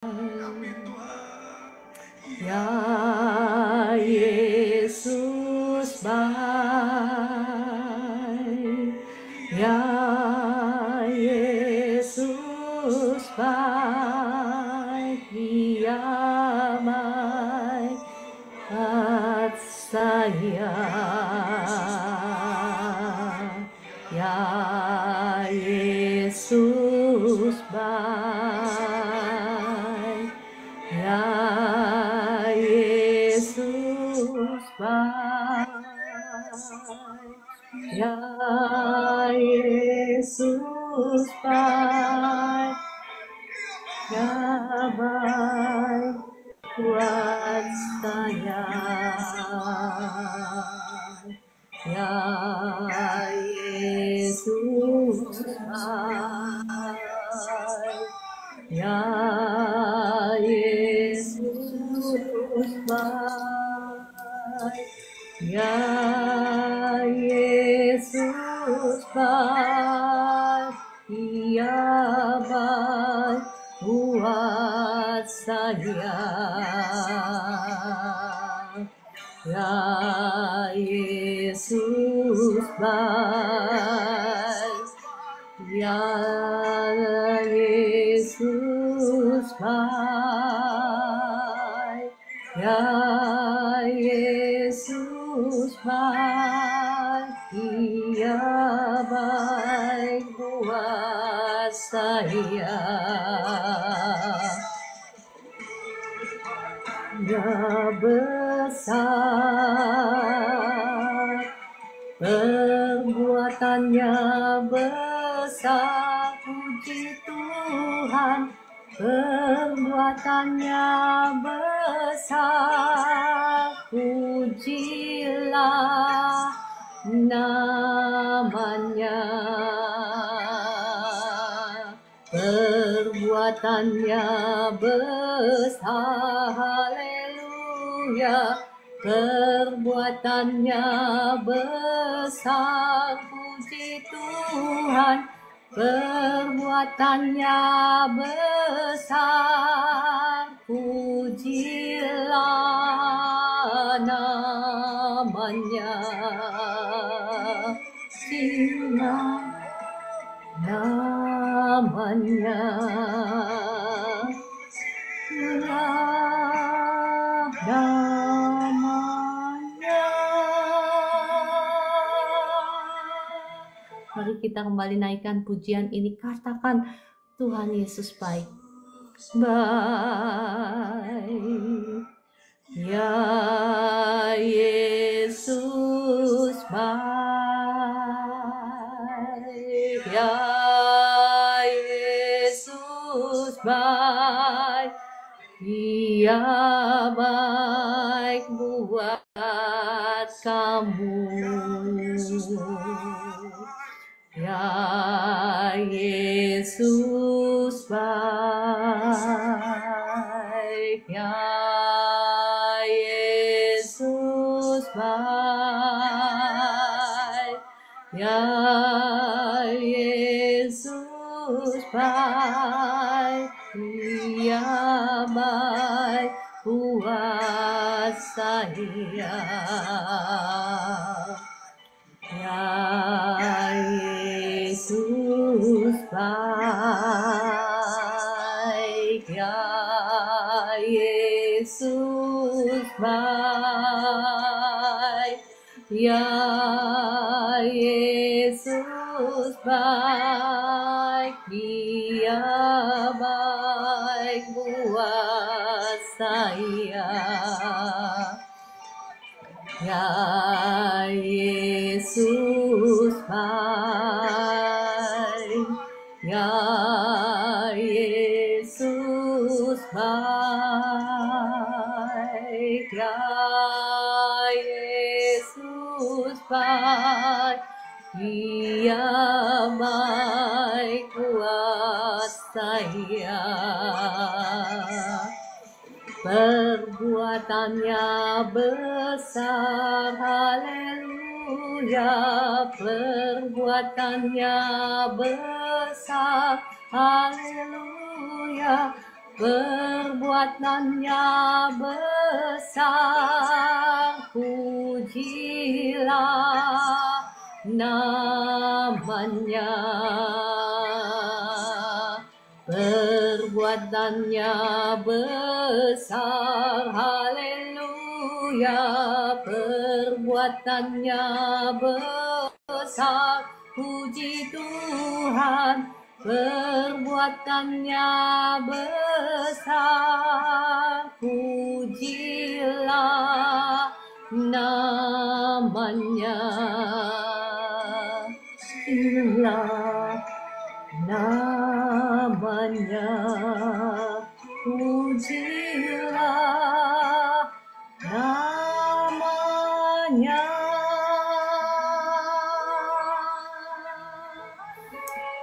Ya Yesus baik, ya Yesus baik, Dia baik buat saya. Ya Yesus baik, ya Yesus baik, ya Yesus baik, ya baik buat saya. Ya Yesus baik, ya Yesus baik, ya Yesus baik, Dia baik buat saya. Ya Yesus baik, ya Yesus baik, ya Yesus baik, Dia baik buat saya. Dia besar, perbuatannya besar, puji Tuhan, perbuatannya besar, pujilah namanya. Perbuatannya besar, haleluya. Perbuatannya besar, puji Tuhan. Perbuatannya besar, pujilah namanya. Silah namanya, silah namanya. Mari kita kembali naikkan pujian ini, katakan Tuhan Yesus baik, baik. Ya Yesus baik, ya Yesus baik, Dia baik buat kamu. Ya Yesus baik, ya Yesus baik, ya Yesus baik, Dia baik buat saya. Ya Yesus baik, ya Yesus baik, ya Yesus baik, Dia baik buat saya. Ya Yesus baik, ya Yesus baik, ya Yesus baik, Dia baik buat saya. Perbuatannya besar, haleluya. Perbuatannya besar, haleluya. perbuatannya besar, pujilah namanya. Perbuatannya besar, haleluya. Perbuatannya besar, puji Tuhan. Perbuatannya besar, pujilah namanya. Pujilah namanya, pujilah namanya.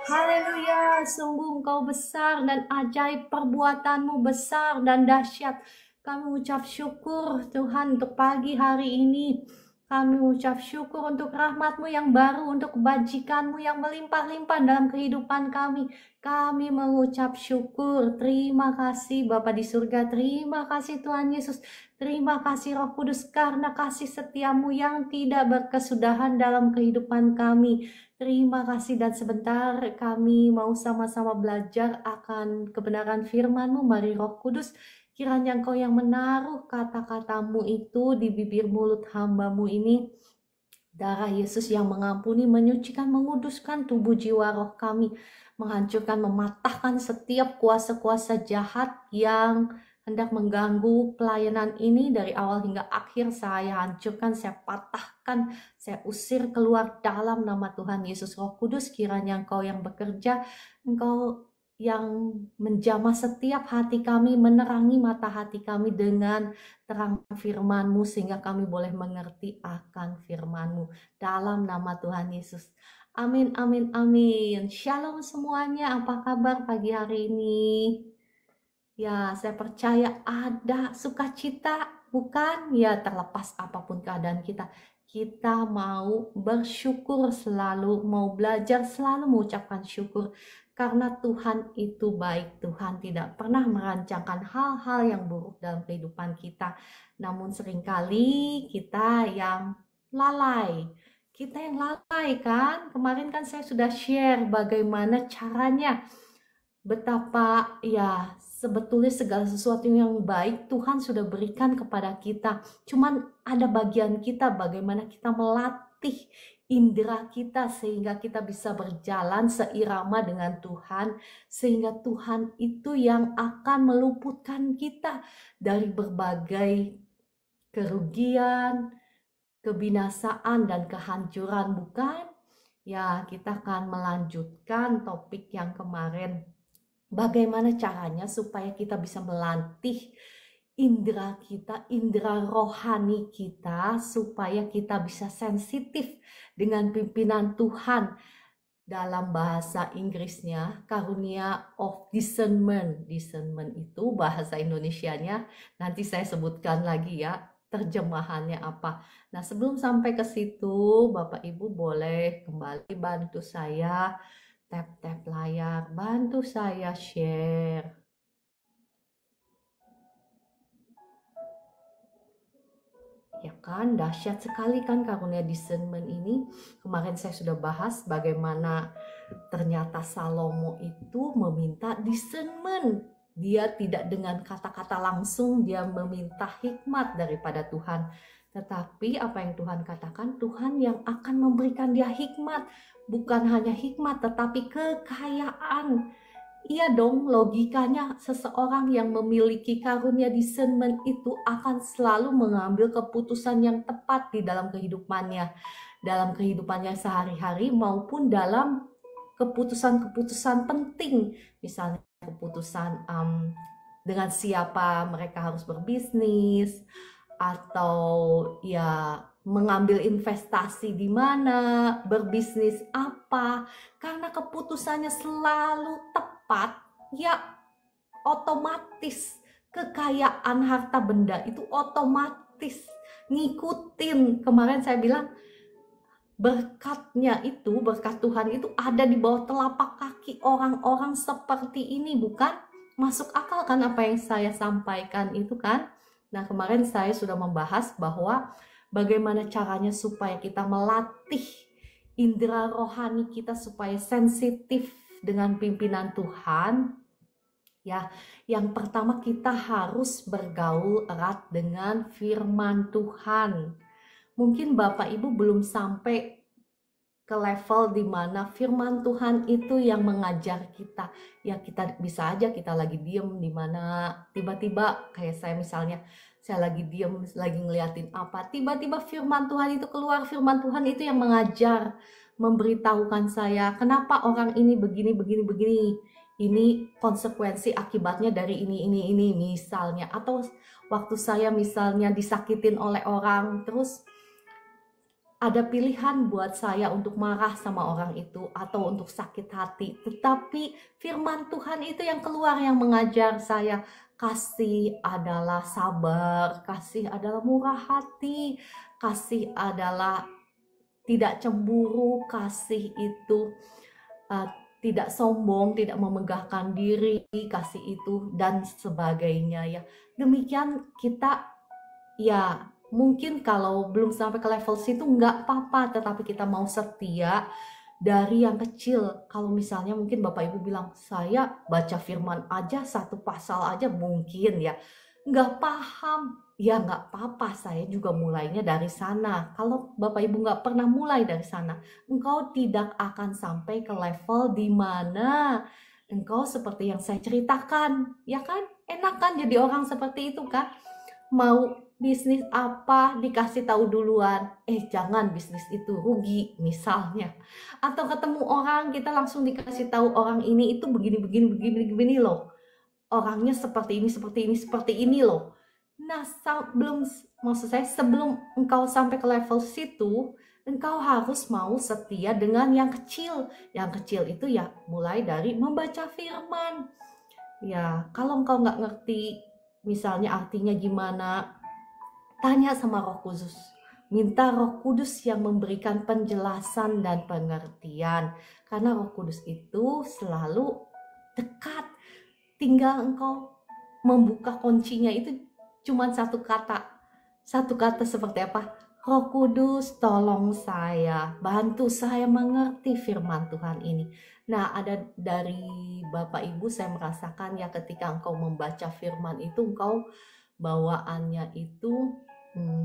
Haleluya, sungguh Engkau besar dan ajaib, perbuatanmu besar dan dahsyat. Kami ucap syukur Tuhan untuk pagi hari ini. Kami ucap syukur untuk rahmat-Mu yang baru, untuk kebajikan-Mu yang melimpah-limpah dalam kehidupan kami. Kami mengucap syukur. Terima kasih Bapa di surga. Terima kasih Tuhan Yesus. Terima kasih Roh Kudus karena kasih setia-Mu yang tidak berkesudahan dalam kehidupan kami. Terima kasih, dan sebentar kami mau sama-sama belajar akan kebenaran firman-Mu. Mari Roh Kudus, kiranya Engkau yang menaruh kata-kata-Mu itu di bibir mulut hamba-Mu ini. Darah Yesus yang mengampuni, menyucikan, menguduskan tubuh jiwa roh kami, menghancurkan, mematahkan setiap kuasa-kuasa jahat yang hendak mengganggu pelayanan ini dari awal hingga akhir. Saya hancurkan, saya patahkan, saya usir keluar dalam nama Tuhan Yesus. Roh Kudus, kiranya Engkau yang bekerja, Engkau yang menjamah setiap hati kami, menerangi mata hati kami dengan terang firman-Mu, sehingga kami boleh mengerti akan firman-Mu. Dalam nama Tuhan Yesus. Amin, amin, amin. Shalom semuanya, apa kabar pagi hari ini? Ya, saya percaya ada sukacita, bukan? Ya, terlepas apapun keadaan kita. Kita mau bersyukur selalu, mau belajar selalu mengucapkan syukur. Karena Tuhan itu baik, Tuhan tidak pernah merancangkan hal-hal yang buruk dalam kehidupan kita. Namun seringkali kita yang lalai. Kita yang lalai kan? Kemarin kan saya sudah share bagaimana caranya. Betapa ya sebetulnya segala sesuatu yang baik Tuhan sudah berikan kepada kita. Cuman ada bagian kita bagaimana kita melatih indera kita sehingga kita bisa berjalan seirama dengan Tuhan, sehingga Tuhan itu yang akan meluputkan kita dari berbagai kerugian, kebinasaan dan kehancuran, bukan? Ya, kita akan melanjutkan topik yang kemarin. Bagaimana caranya supaya kita bisa melatih indera kita, indera rohani kita, supaya kita bisa sensitif dengan pimpinan Tuhan. Dalam bahasa Inggrisnya, karunia of discernment. Discernment itu bahasa Indonesianya, nanti saya sebutkan lagi ya, terjemahannya apa. Nah, sebelum sampai ke situ, Bapak Ibu boleh kembali bantu saya tap-tap layar, bantu saya share. Ya kan, dahsyat sekali kan karunia discernment ini. Kemarin saya sudah bahas bagaimana ternyata Salomo itu meminta discernment. Dia tidak dengan kata-kata langsung, dia meminta hikmat daripada Tuhan. Tetapi apa yang Tuhan katakan, Tuhan yang akan memberikan dia hikmat. Bukan hanya hikmat, tetapi kekayaan. Iya dong, logikanya seseorang yang memiliki karunia discernment itu akan selalu mengambil keputusan yang tepat di dalam kehidupannya. Dalam kehidupannya sehari-hari maupun dalam keputusan-keputusan penting. Misalnya keputusan dengan siapa mereka harus berbisnis, atau ya mengambil investasi di mana, berbisnis apa, karena keputusannya selalu tepat, ya otomatis kekayaan harta benda itu otomatis ngikutin. Kemarin saya bilang berkatnya itu, berkat Tuhan itu ada di bawah telapak kaki orang-orang seperti ini, bukan? masuk akal kan apa yang saya sampaikan itu kan. Nah, kemarin saya sudah membahas bahwa bagaimana caranya supaya kita melatih indera rohani kita supaya sensitif dengan pimpinan Tuhan. Ya, yang pertama kita harus bergaul erat dengan firman Tuhan. Mungkin Bapak Ibu belum sampai ke level di mana firman Tuhan itu yang mengajar kita. Ya, kita bisa aja kita lagi diem di mana tiba-tiba kayak saya misalnya, saya lagi diem, lagi ngeliatin apa, tiba-tiba firman Tuhan itu keluar, firman Tuhan itu yang mengajar, memberitahukan saya kenapa orang ini begini begini begini. Ini konsekuensi akibatnya dari ini misalnya, atau waktu saya misalnya disakitin oleh orang, terus ada pilihan buat saya untuk marah sama orang itu atau untuk sakit hati. Tetapi firman Tuhan itu yang keluar yang mengajar saya, kasih adalah sabar, kasih adalah murah hati, kasih adalah tidak cemburu, kasih itu tidak sombong, tidak memegahkan diri, kasih itu dan sebagainya ya. Demikian kita ya mungkin kalau belum sampai ke level situ nggak apa-apa, tetapi kita mau setia dari yang kecil. Kalau misalnya mungkin Bapak Ibu bilang, saya baca firman aja satu pasal aja mungkin ya nggak paham, ya nggak apa-apa, saya juga mulainya dari sana. Kalau Bapak Ibu nggak pernah mulai dari sana, engkau tidak akan sampai ke level di mana engkau seperti yang saya ceritakan, ya kan? Enak kan jadi orang seperti itu kan? Mau bisnis apa dikasih tahu duluan, jangan bisnis itu rugi misalnya. Atau ketemu orang kita langsung dikasih tahu orang ini itu begini loh. Orangnya seperti ini loh. Nah, sebelum engkau sampai ke level situ, engkau harus mau setia dengan yang kecil. Yang kecil itu ya mulai dari membaca firman. Ya, kalau engkau nggak ngerti misalnya artinya gimana, tanya sama Roh Kudus. Minta Roh Kudus yang memberikan penjelasan dan pengertian. Karena Roh Kudus itu selalu dekat. Tinggal engkau membuka kuncinya, itu cuma satu kata. Satu kata seperti apa? Roh Kudus, tolong saya, bantu saya mengerti firman Tuhan ini. Nah, ada dari Bapak Ibu saya merasakan ya ketika engkau membaca firman itu, engkau bawaannya itu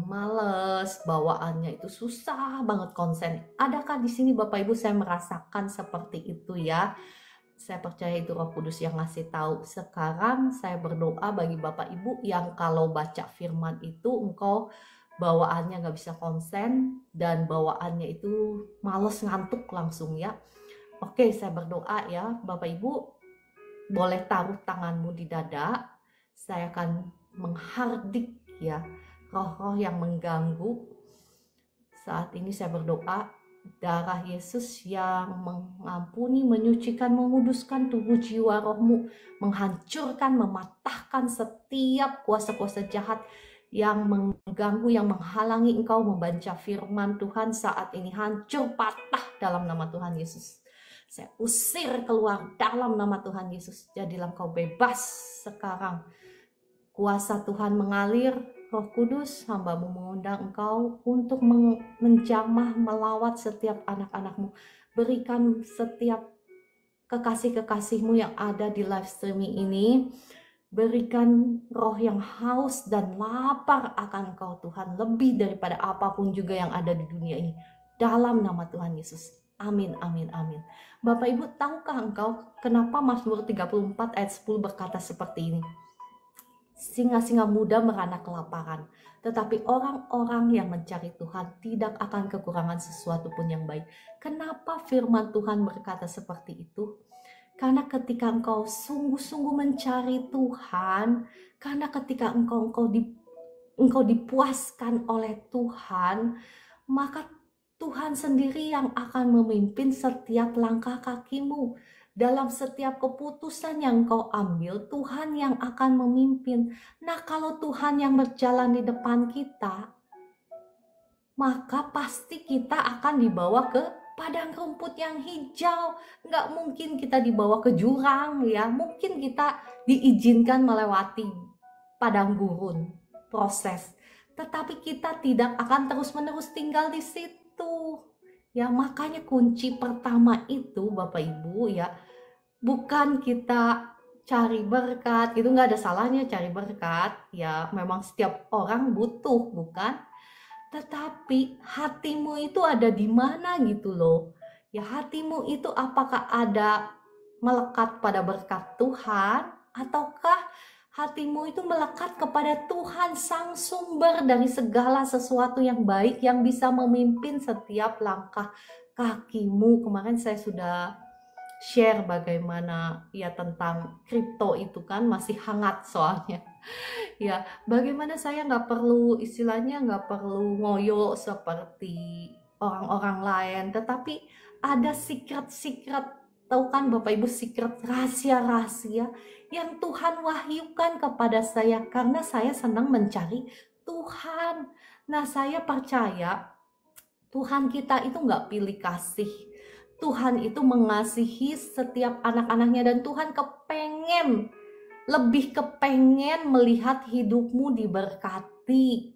males, bawaannya itu susah banget konsen. Adakah di sini Bapak Ibu saya merasakan seperti itu ya? Saya percaya itu Roh Kudus yang ngasih tahu. Sekarang saya berdoa bagi Bapak Ibu yang kalau baca firman itu engkau bawaannya nggak bisa konsen dan bawaannya itu males, ngantuk langsung ya. Oke, saya berdoa ya Bapak Ibu, boleh taruh tanganmu di dada. Saya akan menghardik ya roh-roh yang mengganggu. Saat ini saya berdoa, darah Yesus yang mengampuni, menyucikan, menguduskan tubuh, jiwa, rohmu, menghancurkan, mematahkan setiap kuasa-kuasa jahat yang mengganggu, yang menghalangi engkau membaca firman Tuhan saat ini. Hancur, patah dalam nama Tuhan Yesus. Saya usir keluar dalam nama Tuhan Yesus. Jadilah engkau bebas sekarang. Kuasa Tuhan mengalir. Roh Kudus, hamba-Mu mengundang engkau untuk menjamah, melawat setiap anak-anak-Mu. Berikan setiap kekasih-kekasih-Mu yang ada di live streaming ini. Berikan roh yang haus dan lapar akan Engkau Tuhan, lebih daripada apapun juga yang ada di dunia ini. Dalam nama Tuhan Yesus. Amin, amin, amin. Bapak Ibu, tahukah engkau kenapa Mazmur 34 ayat 10 berkata seperti ini? Singa-singa muda merana kelaparan, tetapi orang-orang yang mencari Tuhan tidak akan kekurangan sesuatu pun yang baik. Kenapa firman Tuhan berkata seperti itu? Karena ketika engkau sungguh-sungguh mencari Tuhan, karena ketika engkau dipuaskan oleh Tuhan, maka Tuhan sendiri yang akan memimpin setiap langkah kakimu. Dalam setiap keputusan yang kau ambil, Tuhan yang akan memimpin. Nah, kalau Tuhan yang berjalan di depan kita, maka pasti kita akan dibawa ke padang rumput yang hijau. Nggak mungkin kita dibawa ke jurang ya, mungkin kita diizinkan melewati padang gurun, proses. Tetapi kita tidak akan terus-menerus tinggal di situ. Ya, makanya kunci pertama itu Bapak Ibu ya, bukan kita cari berkat, itu nggak ada salahnya cari berkat. Ya, memang setiap orang butuh, bukan? Tetapi hatimu itu ada di mana gitu loh. Ya, hatimu itu apakah ada melekat pada berkat Tuhan, ataukah hatimu itu melekat kepada Tuhan sang sumber dari segala sesuatu yang baik yang bisa memimpin setiap langkah kakimu. Kemarin saya sudah share bagaimana ya tentang kripto itu kan masih hangat soalnya. Ya, bagaimana saya nggak perlu istilahnya nggak perlu ngoyo seperti orang-orang lain, tetapi ada secret-secret, tahu kan Bapak Ibu, secret rahasia-rahasia yang Tuhan wahyukan kepada saya karena saya senang mencari Tuhan. Nah, saya percaya Tuhan kita itu nggak pilih kasih. Tuhan itu mengasihi setiap anak-anaknya dan Tuhan lebih kepengen melihat hidupmu diberkati.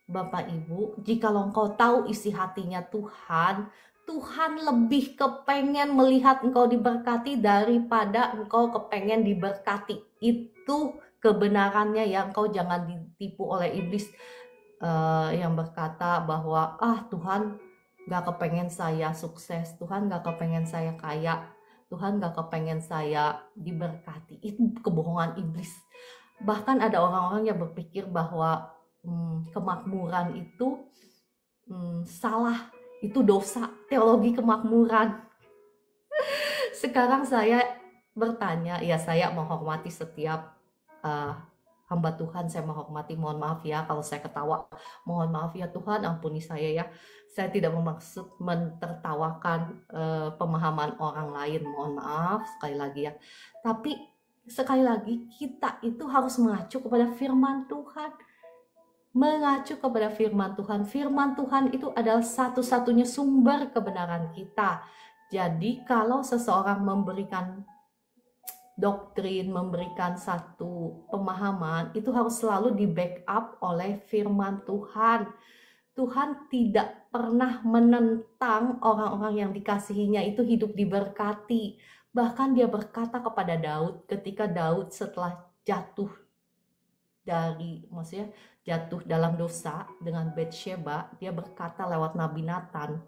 Bapak Ibu, jika engkau tahu isi hatinya Tuhan, Tuhan lebih kepengen melihat engkau diberkati daripada engkau kepengen diberkati. Itu kebenarannya ya, engkau jangan ditipu oleh iblis yang berkata bahwa Tuhan gak kepengen saya sukses, Tuhan gak kepengen saya kaya, Tuhan gak kepengen saya diberkati. Itu kebohongan iblis. Bahkan ada orang-orang yang berpikir bahwa kemakmuran itu salah, itu dosa, teologi kemakmuran. Sekarang saya bertanya, ya saya menghormati setiap hamba Tuhan, saya menghormati, mohon maaf ya kalau saya ketawa, mohon maaf ya Tuhan, ampuni saya ya. Saya tidak bermaksud mentertawakan pemahaman orang lain, mohon maaf sekali lagi ya. Tapi sekali lagi kita itu harus mengacu kepada firman Tuhan. Mengacu kepada firman Tuhan. Firman Tuhan itu adalah satu-satunya sumber kebenaran kita. Jadi kalau seseorang memberikan doktrin, memberikan satu pemahaman, itu harus selalu di backup oleh firman Tuhan. Tuhan tidak pernah menentang orang-orang yang dikasihinya itu hidup diberkati. Bahkan dia berkata kepada Daud ketika Daud setelah jatuh dalam dosa dengan Batsheba, dia berkata lewat Nabi Nathan,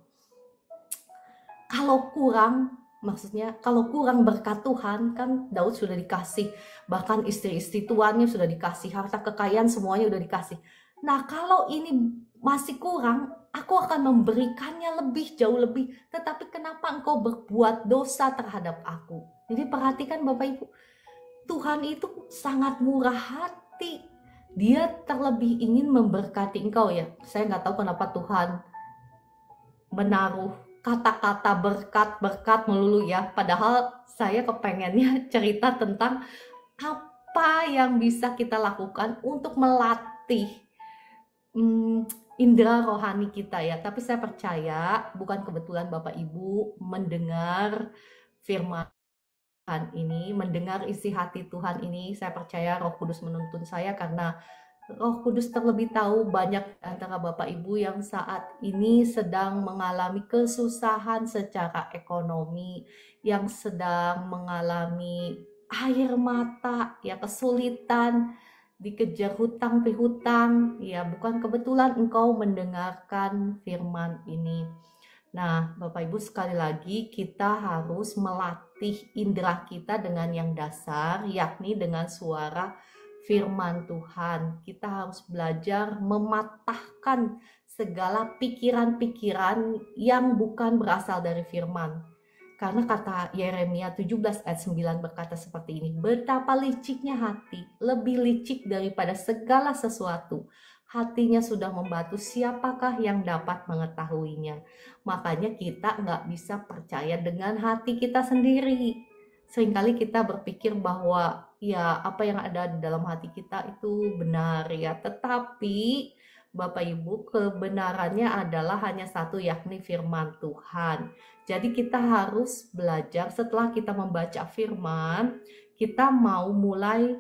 kalau kurang berkat Tuhan, kan Daud sudah dikasih, bahkan istri-istri tuannya sudah dikasih, harta kekayaan semuanya sudah dikasih. Nah, kalau ini masih kurang, aku akan memberikannya jauh lebih. Tetapi kenapa engkau berbuat dosa terhadap aku? Jadi perhatikan Bapak Ibu, Tuhan itu sangat murah hati. Dia terlebih ingin memberkati engkau ya. Saya nggak tahu kenapa Tuhan menaruh kata-kata berkat melulu ya. Padahal saya kepengennya cerita tentang apa yang bisa kita lakukan untuk melatih indera rohani kita ya. Tapi saya percaya bukan kebetulan Bapak Ibu mendengar firman Tuhan ini, mendengar isi hati Tuhan ini. Saya percaya Roh Kudus menuntun saya karena Roh Kudus terlebih tahu banyak antara Bapak Ibu yang saat ini sedang mengalami kesusahan secara ekonomi, yang sedang mengalami air mata, ya kesulitan, dikejar hutang pihutang, ya bukan kebetulan engkau mendengarkan firman ini. Nah, Bapak Ibu sekali lagi kita harus melatih indera kita dengan yang dasar, yakni dengan suara firman Tuhan. Kita harus belajar mematahkan segala pikiran-pikiran yang bukan berasal dari firman. Karena kata Yeremia 17 ayat 9 berkata seperti ini, betapa liciknya hati, lebih licik daripada segala sesuatu. Hatinya sudah membatu, siapakah yang dapat mengetahuinya? Makanya kita nggak bisa percaya dengan hati kita sendiri. Seringkali kita berpikir bahwa ya apa yang ada di dalam hati kita itu benar ya. Tetapi Bapak Ibu, kebenarannya adalah hanya satu, yakni firman Tuhan. Jadi kita harus belajar setelah kita membaca firman, kita mau mulai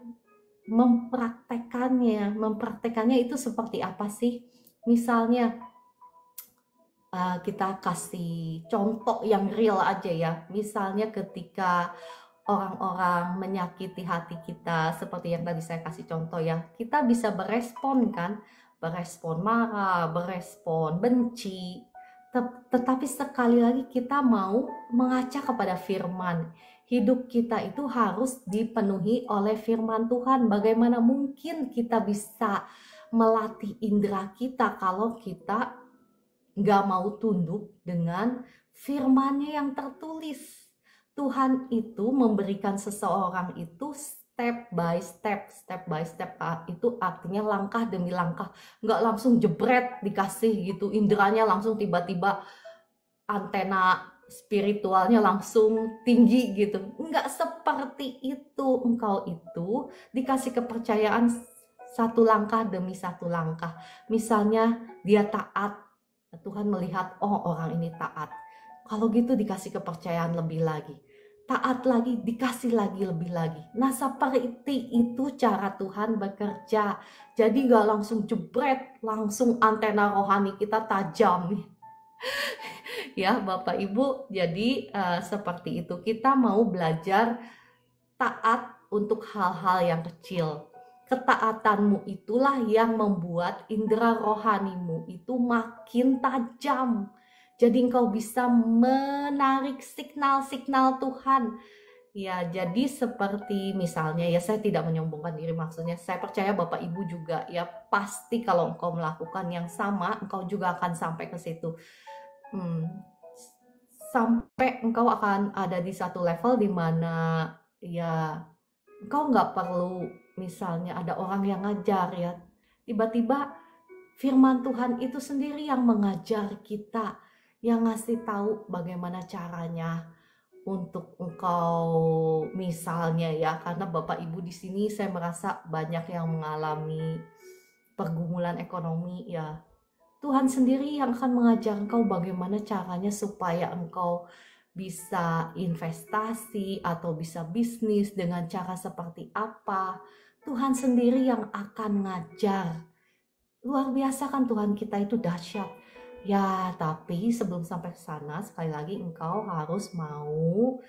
mempraktekannya. Mempraktekannya itu seperti apa sih? Misalnya kita kasih contoh yang real aja ya. Misalnya ketika orang-orang menyakiti hati kita, seperti yang tadi saya kasih contoh ya, kita bisa berespon kan, berespon marah, berespon benci. Tetapi sekali lagi kita mau mengaca kepada firman. Hidup kita itu harus dipenuhi oleh firman Tuhan. Bagaimana mungkin kita bisa melatih indera kita kalau kita nggak mau tunduk dengan firman-Nya yang tertulis. Tuhan itu memberikan seseorang itu step by step itu artinya langkah demi langkah, nggak langsung jebret dikasih gitu, inderanya langsung tiba-tiba antena spiritualnya langsung tinggi gitu. Nggak seperti itu. Engkau itu dikasih kepercayaan satu langkah demi satu langkah. Misalnya dia taat, Tuhan melihat, oh orang ini taat. Kalau gitu dikasih kepercayaan lebih lagi. Taat lagi, dikasih lagi lebih lagi. Nah seperti itu cara Tuhan bekerja. Jadi gak langsung jebret, langsung antena rohani kita tajam. Ya Bapak Ibu, jadi seperti itu. Kita mau belajar taat untuk hal-hal yang kecil. Ketaatanmu itulah yang membuat indera rohanimu itu makin tajam. Jadi engkau bisa menarik signal-signal Tuhan. Ya, jadi seperti misalnya ya, saya tidak menyombongkan diri, maksudnya saya percaya Bapak Ibu juga ya, pasti kalau engkau melakukan yang sama, engkau juga akan sampai ke situ. Sampai engkau akan ada di satu level di mana ya engkau nggak perlu misalnya ada orang yang ngajar ya, tiba-tiba firman Tuhan itu sendiri yang mengajar kita, yang ngasih tahu bagaimana caranya untuk engkau misalnya ya, karena Bapak Ibu di sini saya merasa banyak yang mengalami pergumulan ekonomi ya. Tuhan sendiri yang akan mengajar engkau bagaimana caranya supaya engkau bisa investasi atau bisa bisnis dengan cara seperti apa. Tuhan sendiri yang akan ngajar. Luar biasa kan Tuhan kita itu dahsyat. Ya, tapi sebelum sampai ke sana, sekali lagi engkau harus mau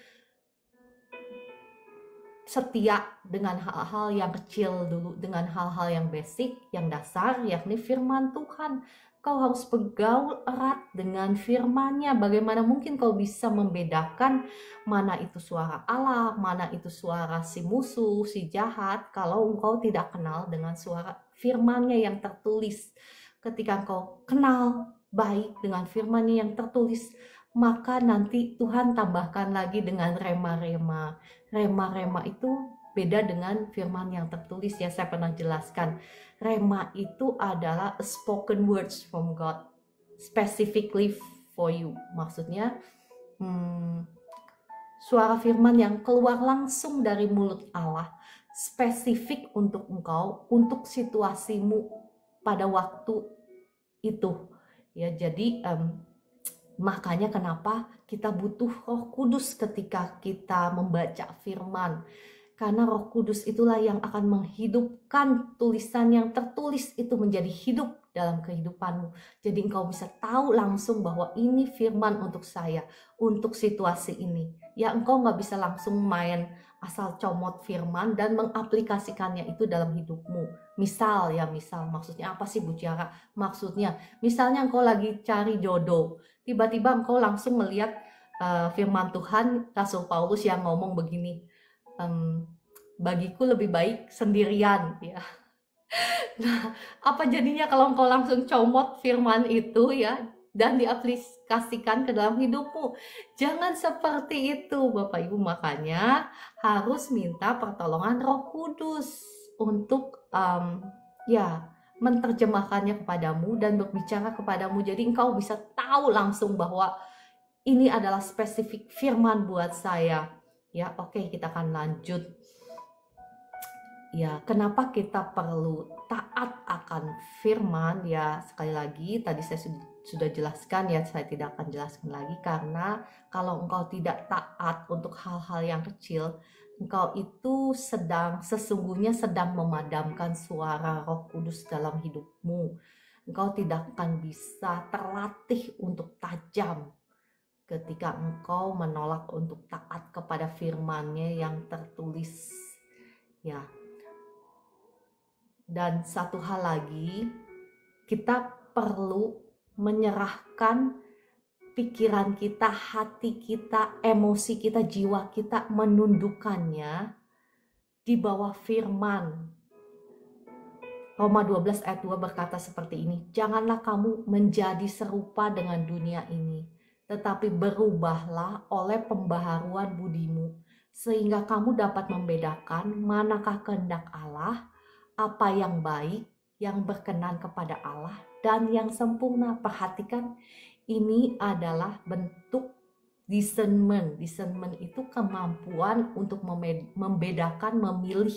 setia dengan hal-hal yang kecil dulu, dengan hal-hal yang basic, yang dasar, yakni firman Tuhan. Kau harus bergaul erat dengan firman-Nya. Bagaimana mungkin kau bisa membedakan mana itu suara Allah, mana itu suara si musuh, si jahat, kalau engkau tidak kenal dengan suara firman-Nya yang tertulis. Ketika engkau kenal baik dengan firman-Nya yang tertulis, maka nanti Tuhan tambahkan lagi dengan rema-rema. Rema-rema itu beda dengan firman yang tertulis ya, saya pernah jelaskan. Rema itu adalah spoken words from God, specifically for you. Maksudnya suara firman yang keluar langsung dari mulut Allah, spesifik untuk engkau, untuk situasimu pada waktu itu. Ya, jadi makanya kenapa kita butuh Roh Kudus ketika kita membaca firman. Karena Roh Kudus itulah yang akan menghidupkan tulisan yang tertulis itu menjadi hidup dalam kehidupanmu. Jadi engkau bisa tahu langsung bahwa ini firman untuk saya, untuk situasi ini. Ya, engkau nggak bisa langsung main asal comot firman dan mengaplikasikannya itu dalam hidupmu. Misal maksudnya apa sih Bu Ciara? Maksudnya, misalnya engkau lagi cari jodoh, tiba-tiba engkau langsung melihat firman Tuhan, Rasul Paulus yang ngomong begini, bagiku lebih baik sendirian ya. Nah, apa jadinya kalau engkau langsung comot firman itu ya dan diaplikasikan ke dalam hidupmu? Jangan seperti itu Bapak Ibu, makanya harus minta pertolongan Roh Kudus untuk menerjemahkannya kepadamu dan berbicara kepadamu. Jadi engkau bisa tahu langsung bahwa ini adalah spesifik firman buat saya. Ya, oke, kita akan lanjut. Ya, kenapa kita perlu taat akan firman, ya sekali lagi tadi saya sudah jelaskan ya, saya tidak akan jelaskan lagi, karena kalau engkau tidak taat untuk hal-hal yang kecil, engkau itu sesungguhnya sedang memadamkan suara Roh Kudus dalam hidupmu. Engkau tidak akan bisa terlatih untuk tajam ketika engkau menolak untuk taat kepada firman-Nya yang tertulis. Ya. Dan satu hal lagi, kita perlu menyerahkan pikiran kita, hati kita, emosi kita, jiwa kita, menundukkannya di bawah firman. Roma 12 ayat 2 berkata seperti ini, janganlah kamu menjadi serupa dengan dunia ini, tetapi berubahlah oleh pembaharuan budimu, sehingga kamu dapat membedakan manakah kehendak Allah, apa yang baik, yang berkenan kepada Allah, dan yang sempurna. Perhatikan, ini adalah bentuk discernment. Discernment itu kemampuan untuk membedakan, memilih,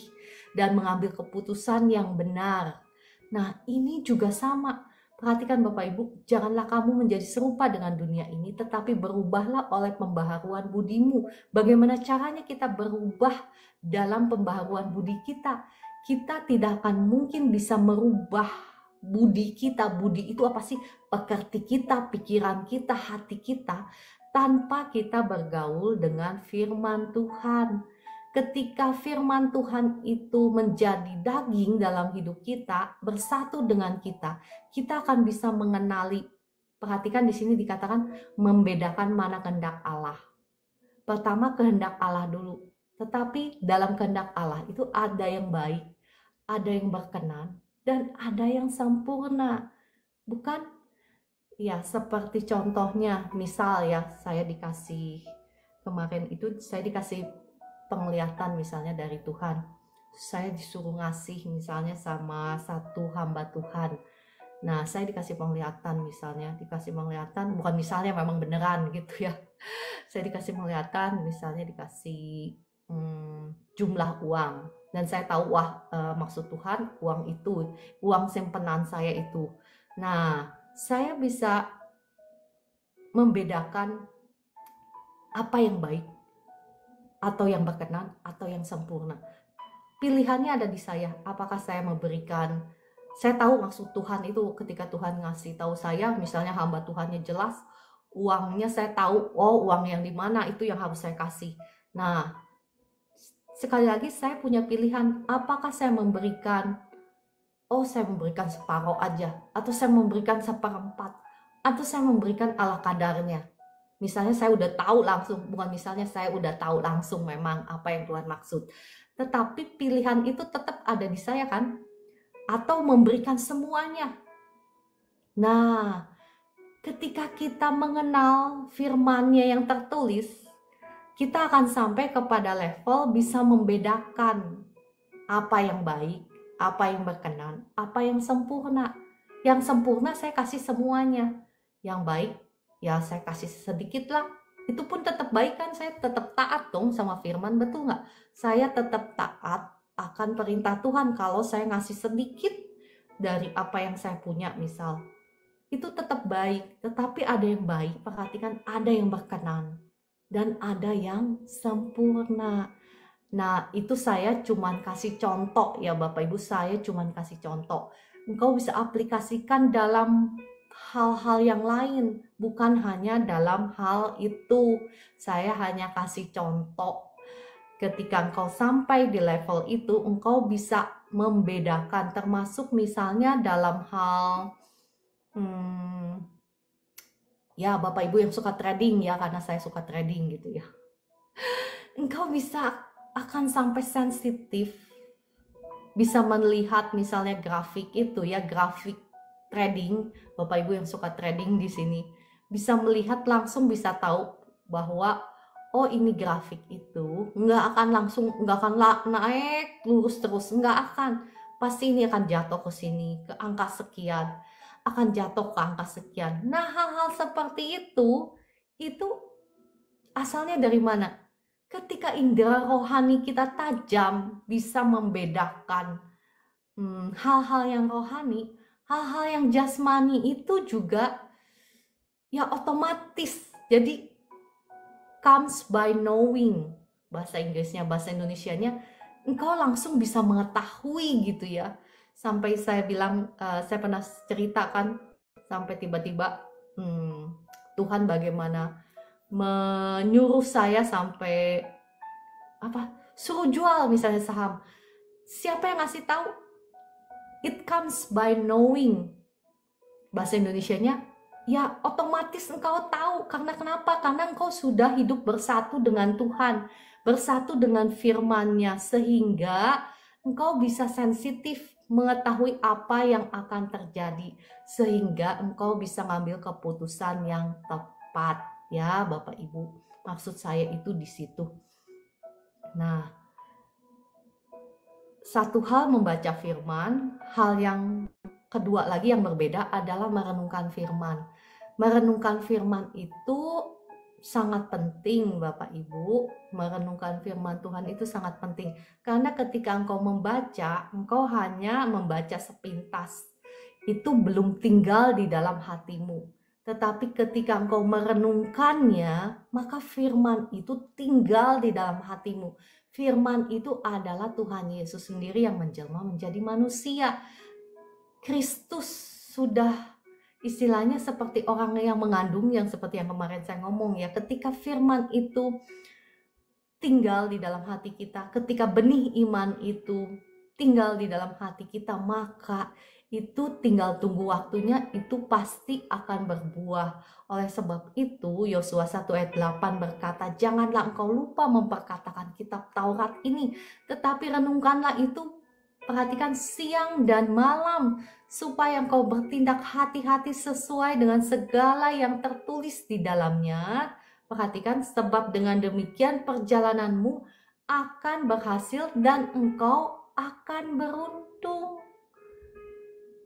dan mengambil keputusan yang benar. Nah, ini juga sama. Perhatikan Bapak Ibu, janganlah kamu menjadi serupa dengan dunia ini, tetapi berubahlah oleh pembaharuan budimu. Bagaimana caranya kita berubah dalam pembaharuan budi kita? Kita tidak akan mungkin bisa merubah budi kita. Budi itu apa sih? Pekerti kita, pikiran kita, hati kita, tanpa kita bergaul dengan firman Tuhan. Ketika firman Tuhan itu menjadi daging dalam hidup kita, bersatu dengan kita akan bisa mengenali. Perhatikan di sini dikatakan membedakan mana kehendak Allah. Pertama kehendak Allah dulu. Tetapi dalam kehendak Allah itu ada yang baik, ada yang berkenan, dan ada yang sempurna. Bukan? Ya, seperti contohnya, misal ya, saya dikasih kemarin itu, saya dikasih penglihatan misalnya dari Tuhan. Saya disuruh ngasih misalnya sama satu hamba Tuhan. Nah, saya dikasih penglihatan misalnya, bukan misalnya, memang beneran gitu ya. Saya dikasih penglihatan misalnya dikasih jumlah uang. Dan saya tahu, maksud Tuhan uang itu, uang simpenan saya itu. Nah, saya bisa membedakan apa yang baik, atau yang berkenan, atau yang sempurna. Pilihannya ada di saya. Apakah saya memberikan, saya tahu maksud Tuhan itu ketika Tuhan ngasih tahu saya, misalnya hamba Tuhannya jelas, uangnya saya tahu, uang yang di mana itu yang harus saya kasih. Nah, sekali lagi saya punya pilihan, apakah saya memberikan, saya memberikan separuh aja, atau saya memberikan seperempat, atau saya memberikan ala kadarnya. Misalnya saya udah tahu langsung, bukan misalnya saya udah tahu langsung memang apa yang Tuhan maksud. Tetapi pilihan itu tetap ada di saya kan? Atau memberikan semuanya. Nah, ketika kita mengenal firman-Nya yang tertulis, kita akan sampai kepada level bisa membedakan apa yang baik, apa yang berkenan, apa yang sempurna. Yang sempurna saya kasih semuanya. Yang baik, ya saya kasih sedikit lah. Itu pun tetap baik kan, saya tetap taat dong sama firman, betul nggak? Saya tetap taat akan perintah Tuhan kalau saya ngasih sedikit dari apa yang saya punya misal. Itu tetap baik, tetapi ada yang baik, perhatikan, ada yang berkenan, dan ada yang sempurna. Nah, itu saya cuman kasih contoh ya Bapak Ibu, saya cuman kasih contoh. Engkau bisa aplikasikan dalam hal-hal yang lain, bukan hanya dalam hal itu. Saya hanya kasih contoh. Ketika engkau sampai di level itu, engkau bisa membedakan, termasuk misalnya dalam hal ya Bapak Ibu yang suka trading ya, karena saya suka trading gitu ya. Engkau akan sampai sensitif, bisa melihat misalnya grafik itu ya, grafik trading. Bapak Ibu yang suka trading di sini bisa melihat langsung, bisa tahu bahwa ini grafik itu nggak akan naik lurus terus, nggak akan, pasti ini akan jatuh ke sini, ke angka sekian, akan jatuh ke angka sekian. Nah, hal-hal seperti itu asalnya dari mana? Ketika indera rohani kita tajam, bisa membedakan hal-hal yang rohani, hal-hal yang jasmani itu juga ya otomatis. Jadi comes by knowing, bahasa Inggrisnya, bahasa Indonesianya, engkau langsung bisa mengetahui gitu ya. Sampai saya bilang, saya pernah ceritakan sampai tiba-tiba Tuhan bagaimana menyuruh saya sampai suruh jual misalnya saham. Siapa yang ngasih tahu? It comes by knowing. Bahasa Indonesianya, ya otomatis engkau tahu. Karena kenapa? Karena engkau sudah hidup bersatu dengan Tuhan, bersatu dengan firman-Nya, sehingga engkau bisa sensitif mengetahui apa yang akan terjadi, sehingga engkau bisa ngambil keputusan yang tepat. Ya Bapak Ibu, maksud saya itu di situ. Nah, satu hal membaca firman, hal yang kedua lagi yang berbeda adalah merenungkan firman. Merenungkan firman itu sangat penting Bapak Ibu. Merenungkan firman Tuhan itu sangat penting. Karena ketika engkau membaca, engkau hanya membaca sepintas. Itu belum tinggal di dalam hatimu. Tetapi ketika engkau merenungkannya, maka firman itu tinggal di dalam hatimu. Firman itu adalah Tuhan Yesus sendiri yang menjelma menjadi manusia. Kristus sudah istilahnya seperti orang yang mengandung, yang seperti yang kemarin saya ngomong ya. Ketika firman itu tinggal di dalam hati kita, ketika benih iman itu tinggal di dalam hati kita, maka itu tinggal tunggu waktunya, itu pasti akan berbuah. Oleh sebab itu Yosua 1 ayat 8 berkata, janganlah engkau lupa memperkatakan kitab Taurat ini, tetapi renungkanlah itu, perhatikan siang dan malam, supaya engkau bertindak hati-hati sesuai dengan segala yang tertulis di dalamnya. Perhatikan, sebab dengan demikian perjalananmu akan berhasil dan engkau akan beruntung.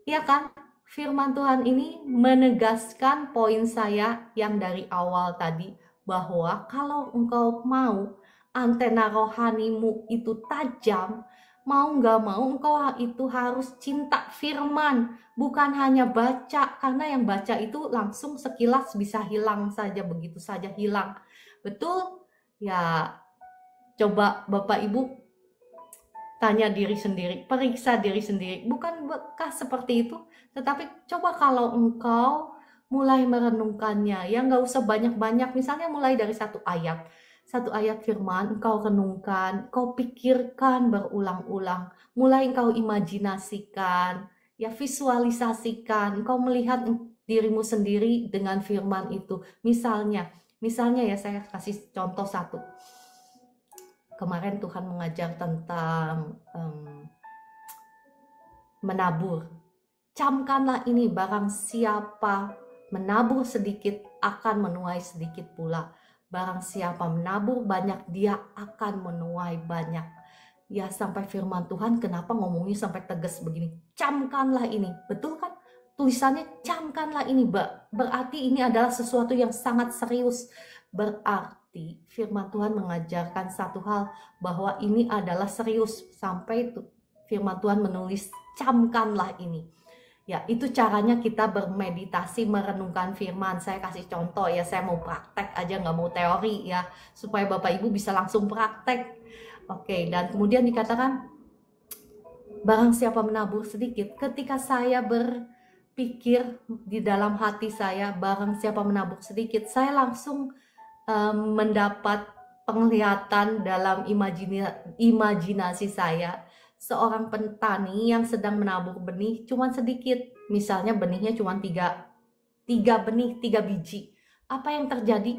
Ya kan? Firman Tuhan ini menegaskan poin saya yang dari awal tadi, bahwa kalau engkau mau antena rohanimu itu tajam, mau nggak mau engkau itu harus cinta firman, bukan hanya baca, karena yang baca itu langsung sekilas bisa hilang saja, begitu saja hilang. Betul? Ya, coba Bapak Ibu tanya diri sendiri, periksa diri sendiri. Bukan bekas seperti itu, tetapi coba kalau engkau mulai merenungkannya, ya nggak usah banyak-banyak, misalnya mulai dari satu ayat firman, engkau renungkan, engkau pikirkan berulang-ulang, mulai engkau imajinasikan, ya visualisasikan, engkau melihat dirimu sendiri dengan firman itu. Misalnya ya saya kasih contoh satu. Kemarin Tuhan mengajar tentang menabur. Camkanlah ini, barang siapa menabur sedikit akan menuai sedikit pula. Barang siapa menabur banyak, dia akan menuai banyak. Ya, sampai firman Tuhan kenapa ngomongnya sampai tegas begini? Camkanlah ini, betul kan? Tulisannya camkanlah ini, berarti ini adalah sesuatu yang sangat serius. Berarti firman Tuhan mengajarkan satu hal, bahwa ini adalah serius. Sampai firman Tuhan menulis camkanlah ini. Ya, itu caranya kita bermeditasi, merenungkan firman. Saya kasih contoh ya, saya mau praktek aja, nggak mau teori ya, supaya Bapak Ibu bisa langsung praktek. Oke, dan kemudian dikatakan, barang siapa menabur sedikit, ketika saya berpikir di dalam hati saya, barang siapa menabur sedikit, saya langsung mendapat penglihatan dalam imajinasi saya, seorang petani yang sedang menabur benih cuman sedikit, misalnya benihnya cuma 3 benih, 3 biji. Apa yang terjadi?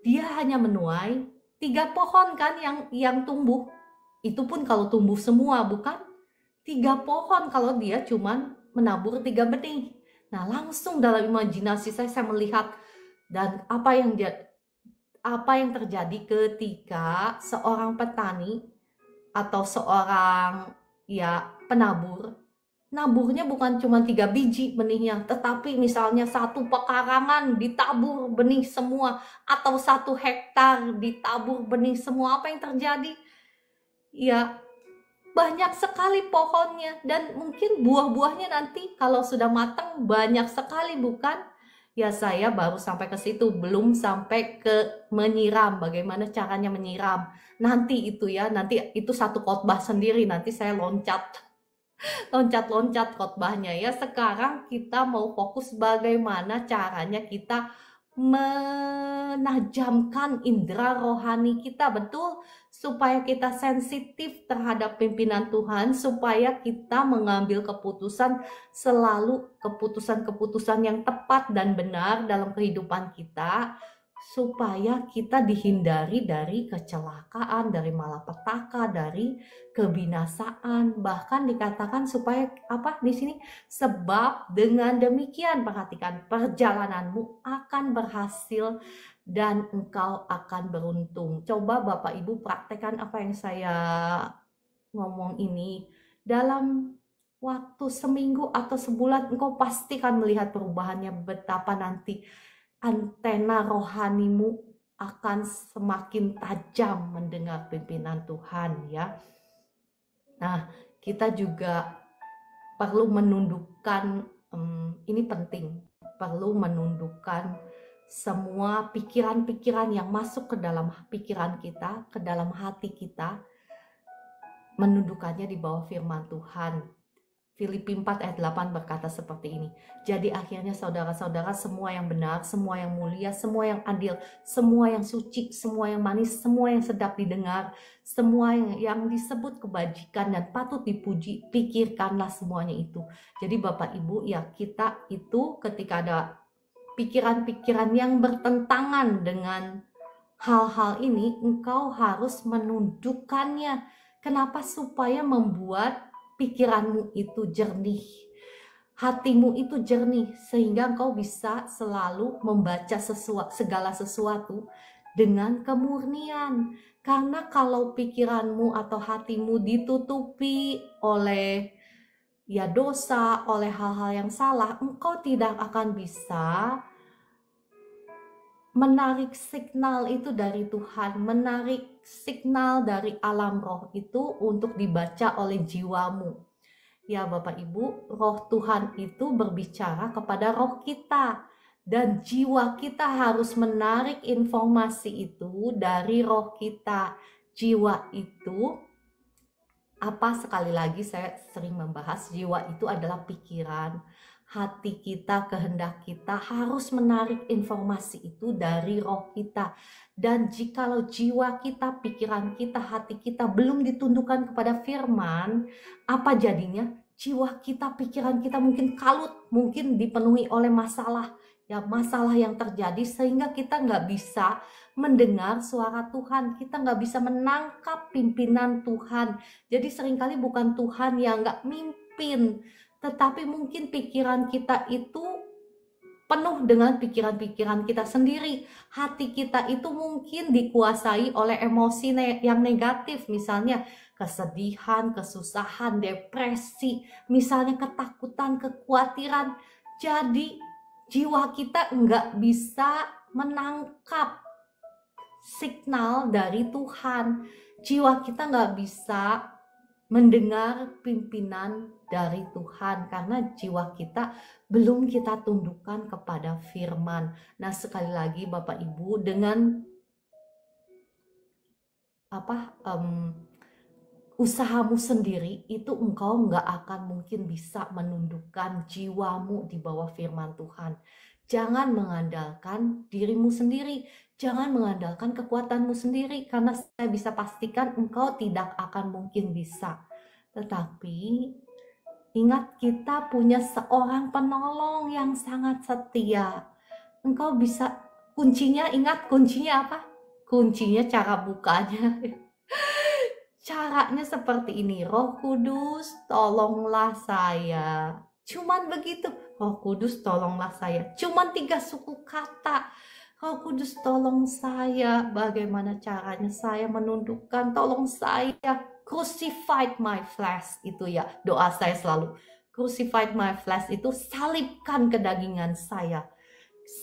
Dia hanya menuai 3 pohon kan yang tumbuh. Itu pun kalau tumbuh semua, bukan 3 pohon kalau dia cuman menabur 3 benih. Nah, langsung dalam imajinasi saya melihat, dan apa yang terjadi ketika seorang petani atau seorang penabur, naburnya bukan cuma 3 biji benihnya, tetapi misalnya 1 pekarangan ditabur benih semua, atau 1 hektar ditabur benih semua. Apa yang terjadi? Ya, banyak sekali pohonnya, dan mungkin buah-buahnya nanti kalau sudah matang banyak sekali, bukan? Ya, saya baru sampai ke situ, belum sampai ke menyiram, bagaimana caranya menyiram. Nanti itu ya, nanti itu satu khotbah sendiri, nanti saya loncat-loncat khotbahnya ya. Sekarang kita mau fokus bagaimana caranya kita menajamkan indera rohani kita, betul, supaya kita sensitif terhadap pimpinan Tuhan, supaya kita mengambil keputusan selalu keputusan-keputusan yang tepat dan benar dalam kehidupan kita, supaya kita dihindari dari kecelakaan, dari malapetaka, dari kebinasaan. Bahkan dikatakan supaya apa di sini? Sebab dengan demikian, perhatikan, perjalananmu akan berhasil dan engkau akan beruntung. Coba Bapak Ibu praktekkan apa yang saya ngomong ini dalam waktu seminggu atau sebulan, engkau pasti akan melihat perubahannya, betapa nanti antena rohanimu akan semakin tajam mendengar pimpinan Tuhan ya. Nah, kita juga perlu menundukkan, ini penting, perlu menundukkan semua pikiran-pikiran yang masuk ke dalam pikiran kita, ke dalam hati kita, menundukkannya di bawah firman Tuhan. Filipi 4 ayat 8 berkata seperti ini. Jadi akhirnya saudara-saudara, semua yang benar, semua yang mulia, semua yang adil, semua yang suci, semua yang manis, semua yang sedap didengar, semua yang disebut kebajikan dan patut dipuji, pikirkanlah semuanya itu. Jadi Bapak Ibu, ya kita itu ketika ada pikiran-pikiran yang bertentangan dengan hal-hal ini, engkau harus menundukkannya. Kenapa? Supaya membuat pikiranmu itu jernih, hatimu itu jernih, sehingga engkau bisa selalu membaca segala sesuatu dengan kemurnian. Karena kalau pikiranmu atau hatimu ditutupi oleh ya dosa, oleh hal-hal yang salah, engkau tidak akan bisa menarik signal itu dari Tuhan, menarik signal dari alam roh itu untuk dibaca oleh jiwamu. Ya Bapak Ibu, roh Tuhan itu berbicara kepada roh kita, dan jiwa kita harus menarik informasi itu dari roh kita. Jiwa itu apa? Sekali lagi saya sering membahas, jiwa itu adalah pikiran, hati kita, kehendak kita harus menarik informasi itu dari roh kita. Dan jikalau jiwa kita, pikiran kita, hati kita belum ditundukkan kepada firman, apa jadinya? Jiwa kita, pikiran kita mungkin kalut, mungkin dipenuhi oleh masalah, ya masalah yang terjadi, sehingga kita nggak bisa mendengar suara Tuhan, kita nggak bisa menangkap pimpinan Tuhan. Jadi seringkali bukan Tuhan yang nggak mimpin, tetapi mungkin pikiran kita itu penuh dengan pikiran-pikiran kita sendiri. Hati kita itu mungkin dikuasai oleh emosi yang negatif, misalnya kesedihan, kesusahan, depresi, misalnya ketakutan, kekhawatiran. Jadi jiwa kita nggak bisa menangkap signal dari Tuhan. Jiwa kita nggak bisa mendengar pimpinan dari Tuhan karena jiwa kita belum kita tundukkan kepada firman. Nah, sekali lagi Bapak Ibu, dengan usahamu sendiri itu engkau nggak akan mungkin bisa menundukkan jiwamu di bawah firman Tuhan. Jangan mengandalkan dirimu sendiri, jangan mengandalkan kekuatanmu sendiri, karena saya bisa pastikan engkau tidak akan mungkin bisa. Tetapi ingat, kita punya seorang penolong yang sangat setia. Engkau bisa, kuncinya, ingat kuncinya apa? Kuncinya cara bukanya. Caranya seperti ini, Roh Kudus tolonglah saya. Cuman begitu, Roh Kudus tolonglah saya. Cuman 3 suku kata. Roh Kudus tolong saya. Bagaimana caranya saya menundukkan? Tolong saya. Crucified my flesh, itu ya doa saya selalu. Crucified my flesh itu salibkan kedagingan saya.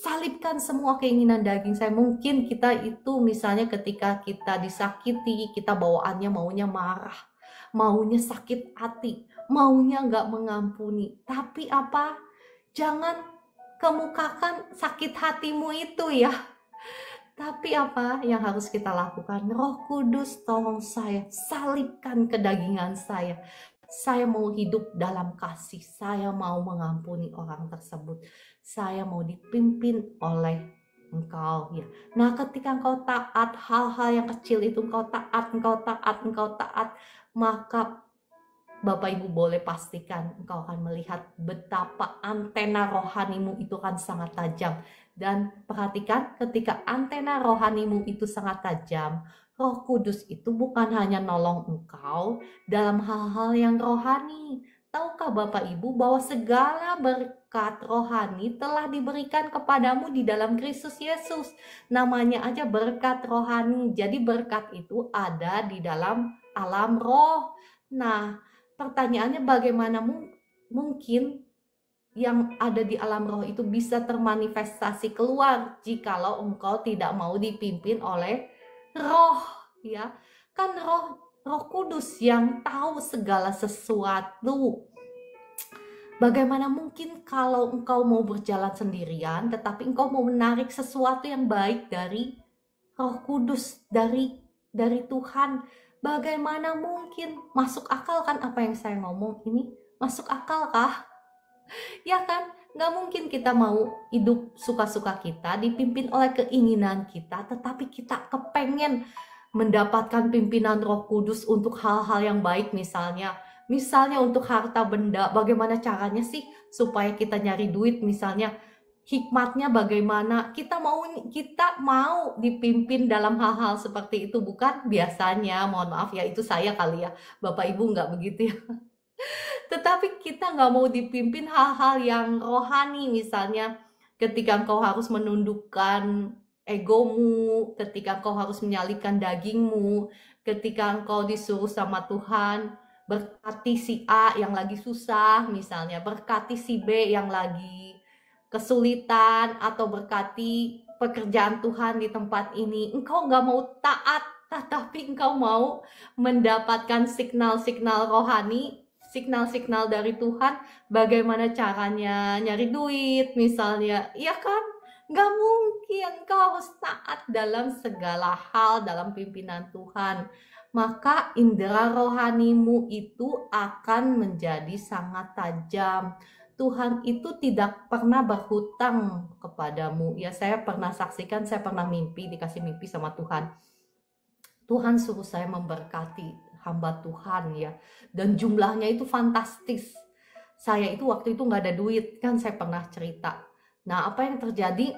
Salibkan semua keinginan daging saya. Mungkin kita itu misalnya ketika kita disakiti, kita bawaannya maunya marah, maunya sakit hati, maunya nggak mengampuni. Tapi apa? Jangan kemukakan sakit hatimu itu ya. Tapi apa yang harus kita lakukan? Roh Kudus, tolong saya, salibkan kedagingan saya. Saya mau hidup dalam kasih, saya mau mengampuni orang tersebut. Saya mau dipimpin oleh Engkau ya. Nah, ketika engkau taat, hal-hal yang kecil itu engkau taat, maka Bapak Ibu boleh pastikan engkau akan melihat betapa antena rohanimu itu kan sangat tajam. Dan perhatikan, ketika antena rohanimu itu sangat tajam, Roh Kudus itu bukan hanya nolong engkau dalam hal-hal yang rohani. Tahukah Bapak Ibu bahwa segala berkat rohani telah diberikan kepadamu di dalam Kristus Yesus. Namanya aja berkat rohani. Jadi berkat itu ada di dalam alam roh. Nah, pertanyaannya bagaimana mungkin yang ada di alam roh itu bisa termanifestasi keluar jikalau engkau tidak mau dipimpin oleh roh ya. Kan Roh Kudus yang tahu segala sesuatu. Bagaimana mungkin kalau engkau mau berjalan sendirian tetapi engkau mau menarik sesuatu yang baik dari Roh Kudus, dari Tuhan? Bagaimana mungkin? Masuk akal kan apa yang saya ngomong ini? Masuk akal kah? Ya kan? Nggak mungkin kita mau hidup suka-suka kita, dipimpin oleh keinginan kita, tetapi kita kepengen mendapatkan pimpinan Roh Kudus untuk hal-hal yang baik misalnya. Misalnya untuk harta benda, bagaimana caranya sih supaya kita nyari duit misalnya? Hikmatnya bagaimana? Kita mau dipimpin dalam hal-hal seperti itu, bukan? Biasanya, mohon maaf ya, itu saya kali ya. Bapak Ibu nggak begitu ya. Tetapi kita nggak mau dipimpin hal-hal yang rohani, misalnya ketika engkau harus menundukkan egomu, ketika engkau harus menyalibkan dagingmu, ketika engkau disuruh sama Tuhan, berkati si A yang lagi susah misalnya, berkati si B yang lagi kesulitan, atau berkati pekerjaan Tuhan di tempat ini. Engkau nggak mau taat, tetapi engkau mau mendapatkan signal-signal rohani, signal-signal dari Tuhan, bagaimana caranya nyari duit misalnya, iya kan? Nggak mungkin, engkau harus taat dalam segala hal dalam pimpinan Tuhan. Maka indera rohanimu itu akan menjadi sangat tajam. Tuhan itu tidak pernah berhutang kepadamu. Ya, saya pernah saksikan, saya pernah dikasih mimpi sama Tuhan. Tuhan suruh saya memberkati hamba Tuhan ya. Dan jumlahnya itu fantastis. Saya itu waktu itu nggak ada duit, kan saya pernah cerita. Nah, apa yang terjadi?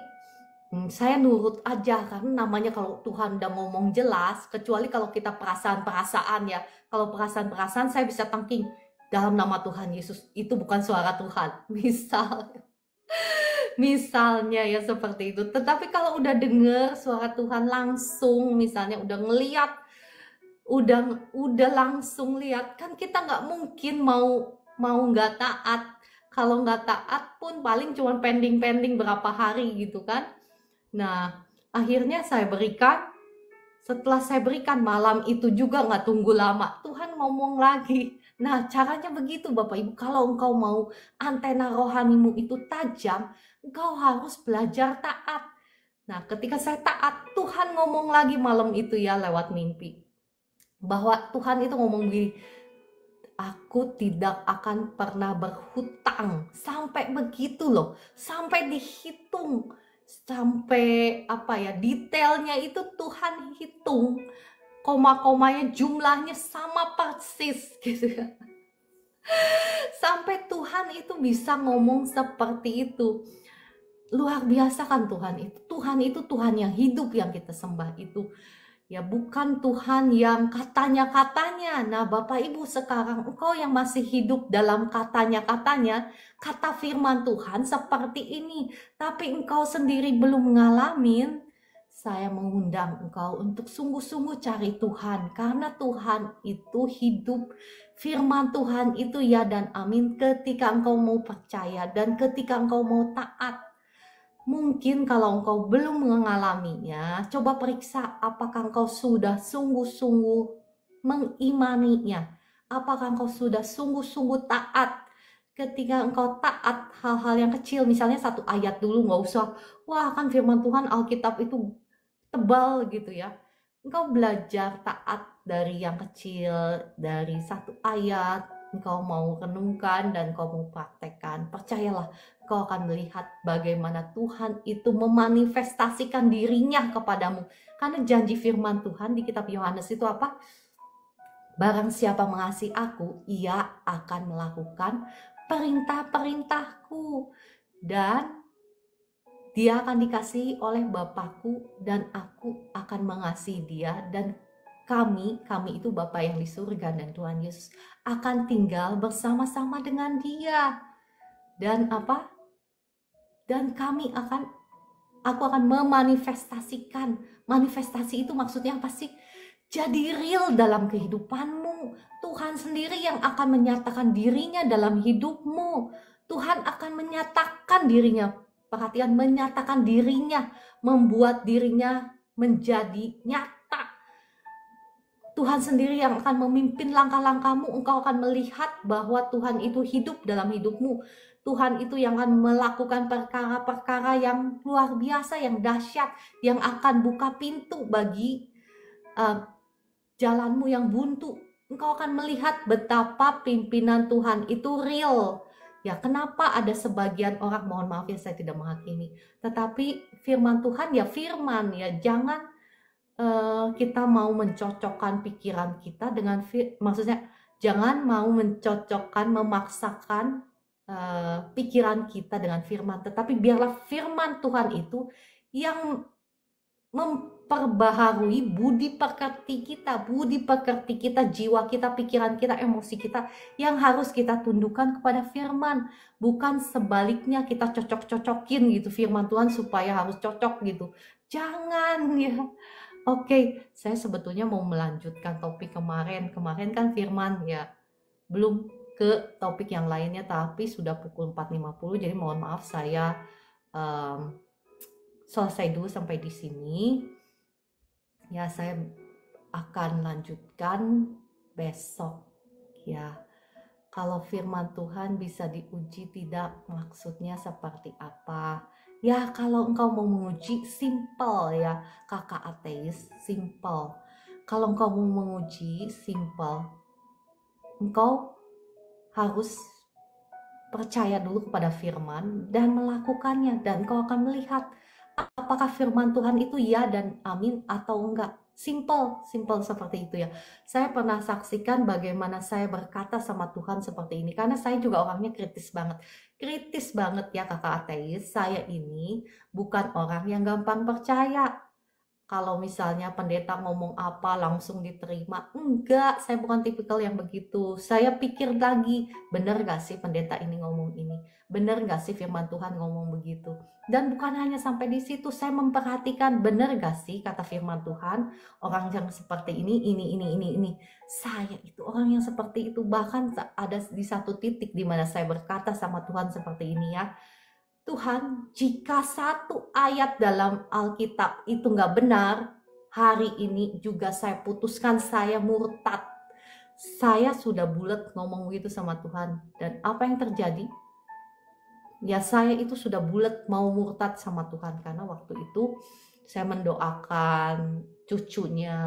Saya nurut aja, karena namanya kalau Tuhan udah ngomong jelas, kecuali kalau kita perasaan-perasaan ya. Kalau perasaan-perasaan saya bisa tangking, dalam nama Tuhan Yesus, itu bukan suara Tuhan. Misalnya ya seperti itu. Tetapi kalau udah denger suara Tuhan langsung, misalnya udah ngeliat, udah langsung lihat, kan kita nggak mungkin mau nggak taat. Kalau nggak taat pun paling cuma pending berapa hari gitu kan. Nah, akhirnya saya berikan. Setelah saya berikan malam itu juga nggak tunggu lama, Tuhan ngomong lagi. Nah, caranya begitu Bapak Ibu. Kalau engkau mau antena rohanimu itu tajam, engkau harus belajar taat. Nah, ketika saya taat, Tuhan ngomong lagi malam itu ya lewat mimpi. Bahwa Tuhan itu ngomong begini, aku tidak akan pernah berhutang. Sampai begitu loh, sampai dihitung. Sampai apa ya, detailnya itu Tuhan hitung, koma-komanya jumlahnya sama persis gitu ya. Sampai Tuhan itu bisa ngomong seperti itu. Luar biasa kan Tuhan itu. Tuhan itu Tuhan yang hidup yang kita sembah itu. Ya bukan Tuhan yang katanya-katanya. Nah Bapak Ibu, sekarang engkau yang masih hidup dalam katanya-katanya, kata firman Tuhan seperti ini, tapi engkau sendiri belum ngalamin, saya mengundang engkau untuk sungguh-sungguh cari Tuhan. Karena Tuhan itu hidup, firman Tuhan itu ya dan amin ketika engkau mau percaya dan ketika engkau mau taat. Mungkin kalau engkau belum mengalaminya, coba periksa apakah engkau sudah sungguh-sungguh mengimaninya. Apakah engkau sudah sungguh-sungguh taat? Ketika engkau taat hal-hal yang kecil, misalnya satu ayat dulu, nggak usah, wah kan firman Tuhan Alkitab itu tebal gitu ya. Engkau belajar taat dari yang kecil, dari satu ayat, engkau mau renungkan dan engkau mau praktekkan. Percayalah, engkau akan melihat bagaimana Tuhan itu memanifestasikan dirinya kepadamu. Karena janji firman Tuhan di kitab Yohanes itu apa? Barang siapa mengasihi aku, ia akan melakukan perintah-perintahku. Dan dia akan dikasihi oleh Bapakku, dan aku akan mengasihi dia. Dan kami itu Bapa yang di surga dan Tuhan Yesus akan tinggal bersama-sama dengan dia. Dan apa? Dan aku akan memanifestasikan. Manifestasi itu maksudnya apa sih? Jadi real dalam kehidupanmu. Tuhan sendiri yang akan menyatakan dirinya dalam hidupmu. Tuhan akan menyatakan dirinya. Perhatian, menyatakan dirinya. Membuat dirinya menjadi nyata. Tuhan sendiri yang akan memimpin langkah-langkahmu. Engkau akan melihat bahwa Tuhan itu hidup dalam hidupmu. Tuhan itu yang akan melakukan perkara-perkara yang luar biasa, yang dahsyat, yang akan buka pintu bagi jalanmu yang buntu. Engkau akan melihat betapa pimpinan Tuhan itu real. Ya, kenapa ada sebagian orang, mohon maaf ya saya tidak menghakimi, tetapi firman Tuhan ya firman ya, jangan kita mau mencocokkan pikiran kita dengan maksudnya jangan mau mencocokkan, memaksakan pikiran kita dengan firman, tetapi biarlah firman Tuhan itu yang memperbaharui budi pekerti kita, jiwa kita, pikiran kita, emosi kita, yang harus kita tundukkan kepada firman, bukan sebaliknya kita cocok-cocokin gitu firman Tuhan supaya harus cocok gitu. Jangan ya. Oke, saya sebetulnya mau melanjutkan topik kemarin kan firman ya, belum ke topik yang lainnya, tapi sudah pukul 4.50, jadi mohon maaf saya selesai dulu sampai di sini. Ya, saya akan lanjutkan besok ya. Kalau firman Tuhan bisa diuji tidak, maksudnya seperti apa? Ya, kalau engkau mau menguji, simple ya, kakak ateis, simple. Kalau engkau mau menguji, simple. Engkau harus percaya dulu kepada firman dan melakukannya, dan engkau akan melihat apakah firman Tuhan itu ya dan amin atau enggak. Simple seperti itu ya. Saya pernah saksikan bagaimana saya berkata sama Tuhan seperti ini, karena saya juga orangnya kritis banget ya kakak ateis. Saya ini bukan orang yang gampang percaya. Kalau misalnya pendeta ngomong apa langsung diterima, enggak, saya bukan tipikal yang begitu. Saya pikir lagi, benar gak sih pendeta ini ngomong ini? Benar gak sih firman Tuhan ngomong begitu? Dan bukan hanya sampai di situ, saya memperhatikan, benar gak sih kata firman Tuhan, orang yang seperti ini. Saya itu orang yang seperti itu, bahkan ada di satu titik di mana saya berkata sama Tuhan seperti ini ya, Tuhan, jika satu ayat dalam Alkitab itu nggak benar, hari ini juga saya putuskan saya murtad. Saya sudah bulat ngomong gitu sama Tuhan. Dan apa yang terjadi? Ya, saya itu sudah bulat mau murtad sama Tuhan. Karena waktu itu saya mendoakan cucunya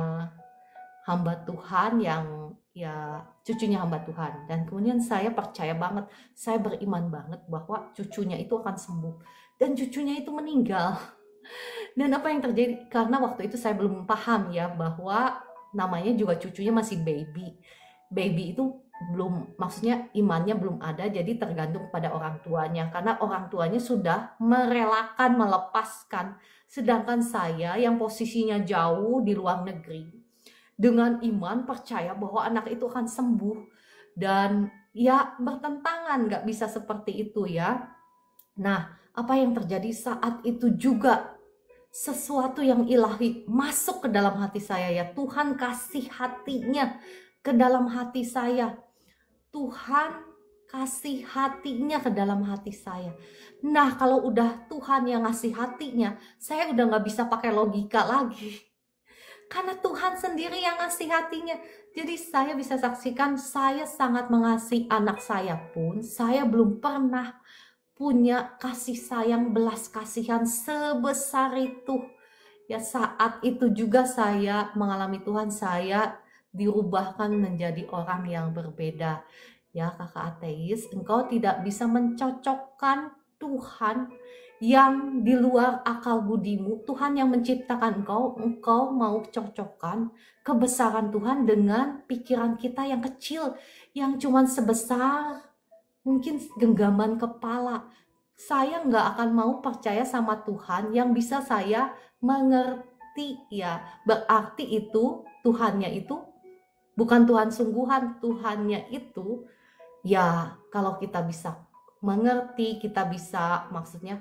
hamba Tuhan yang ya cucunya hamba Tuhan, dan kemudian saya percaya banget, saya beriman banget bahwa cucunya itu akan sembuh, dan cucunya itu meninggal. Dan apa yang terjadi, karena waktu itu saya belum paham ya bahwa namanya juga cucunya masih baby itu belum, maksudnya imannya belum ada, jadi tergantung pada orang tuanya, karena orang tuanya sudah merelakan, melepaskan, sedangkan saya yang posisinya jauh di luar negeri dengan iman percaya bahwa anak itu akan sembuh, dan ya bertentangan, nggak bisa seperti itu ya. Nah, apa yang terjadi saat itu juga sesuatu yang ilahi masuk ke dalam hati saya ya. Tuhan kasih hatinya ke dalam hati saya. Tuhan kasih hatinya ke dalam hati saya. Nah, kalau udah Tuhan yang ngasih hatinya, saya udah nggak bisa pakai logika lagi. Karena Tuhan sendiri yang ngasih hatinya. Jadi saya bisa saksikan, saya sangat mengasihi anak saya pun, saya belum pernah punya kasih sayang, belas kasihan sebesar itu. Ya saat itu juga saya mengalami Tuhan, saya diubahkan menjadi orang yang berbeda. Ya kakak ateis, engkau tidak bisa mencocokkan Tuhan yang di luar akal budimu. Tuhan yang menciptakan engkau mau cocokkan kebesaran Tuhan dengan pikiran kita yang kecil, yang cuman sebesar mungkin genggaman kepala. Saya nggak akan mau percaya sama Tuhan yang bisa saya mengerti ya. Berarti itu Tuhannya itu bukan Tuhan sungguhan, Tuhannya itu ya kalau kita bisa mengerti, kita bisa maksudnya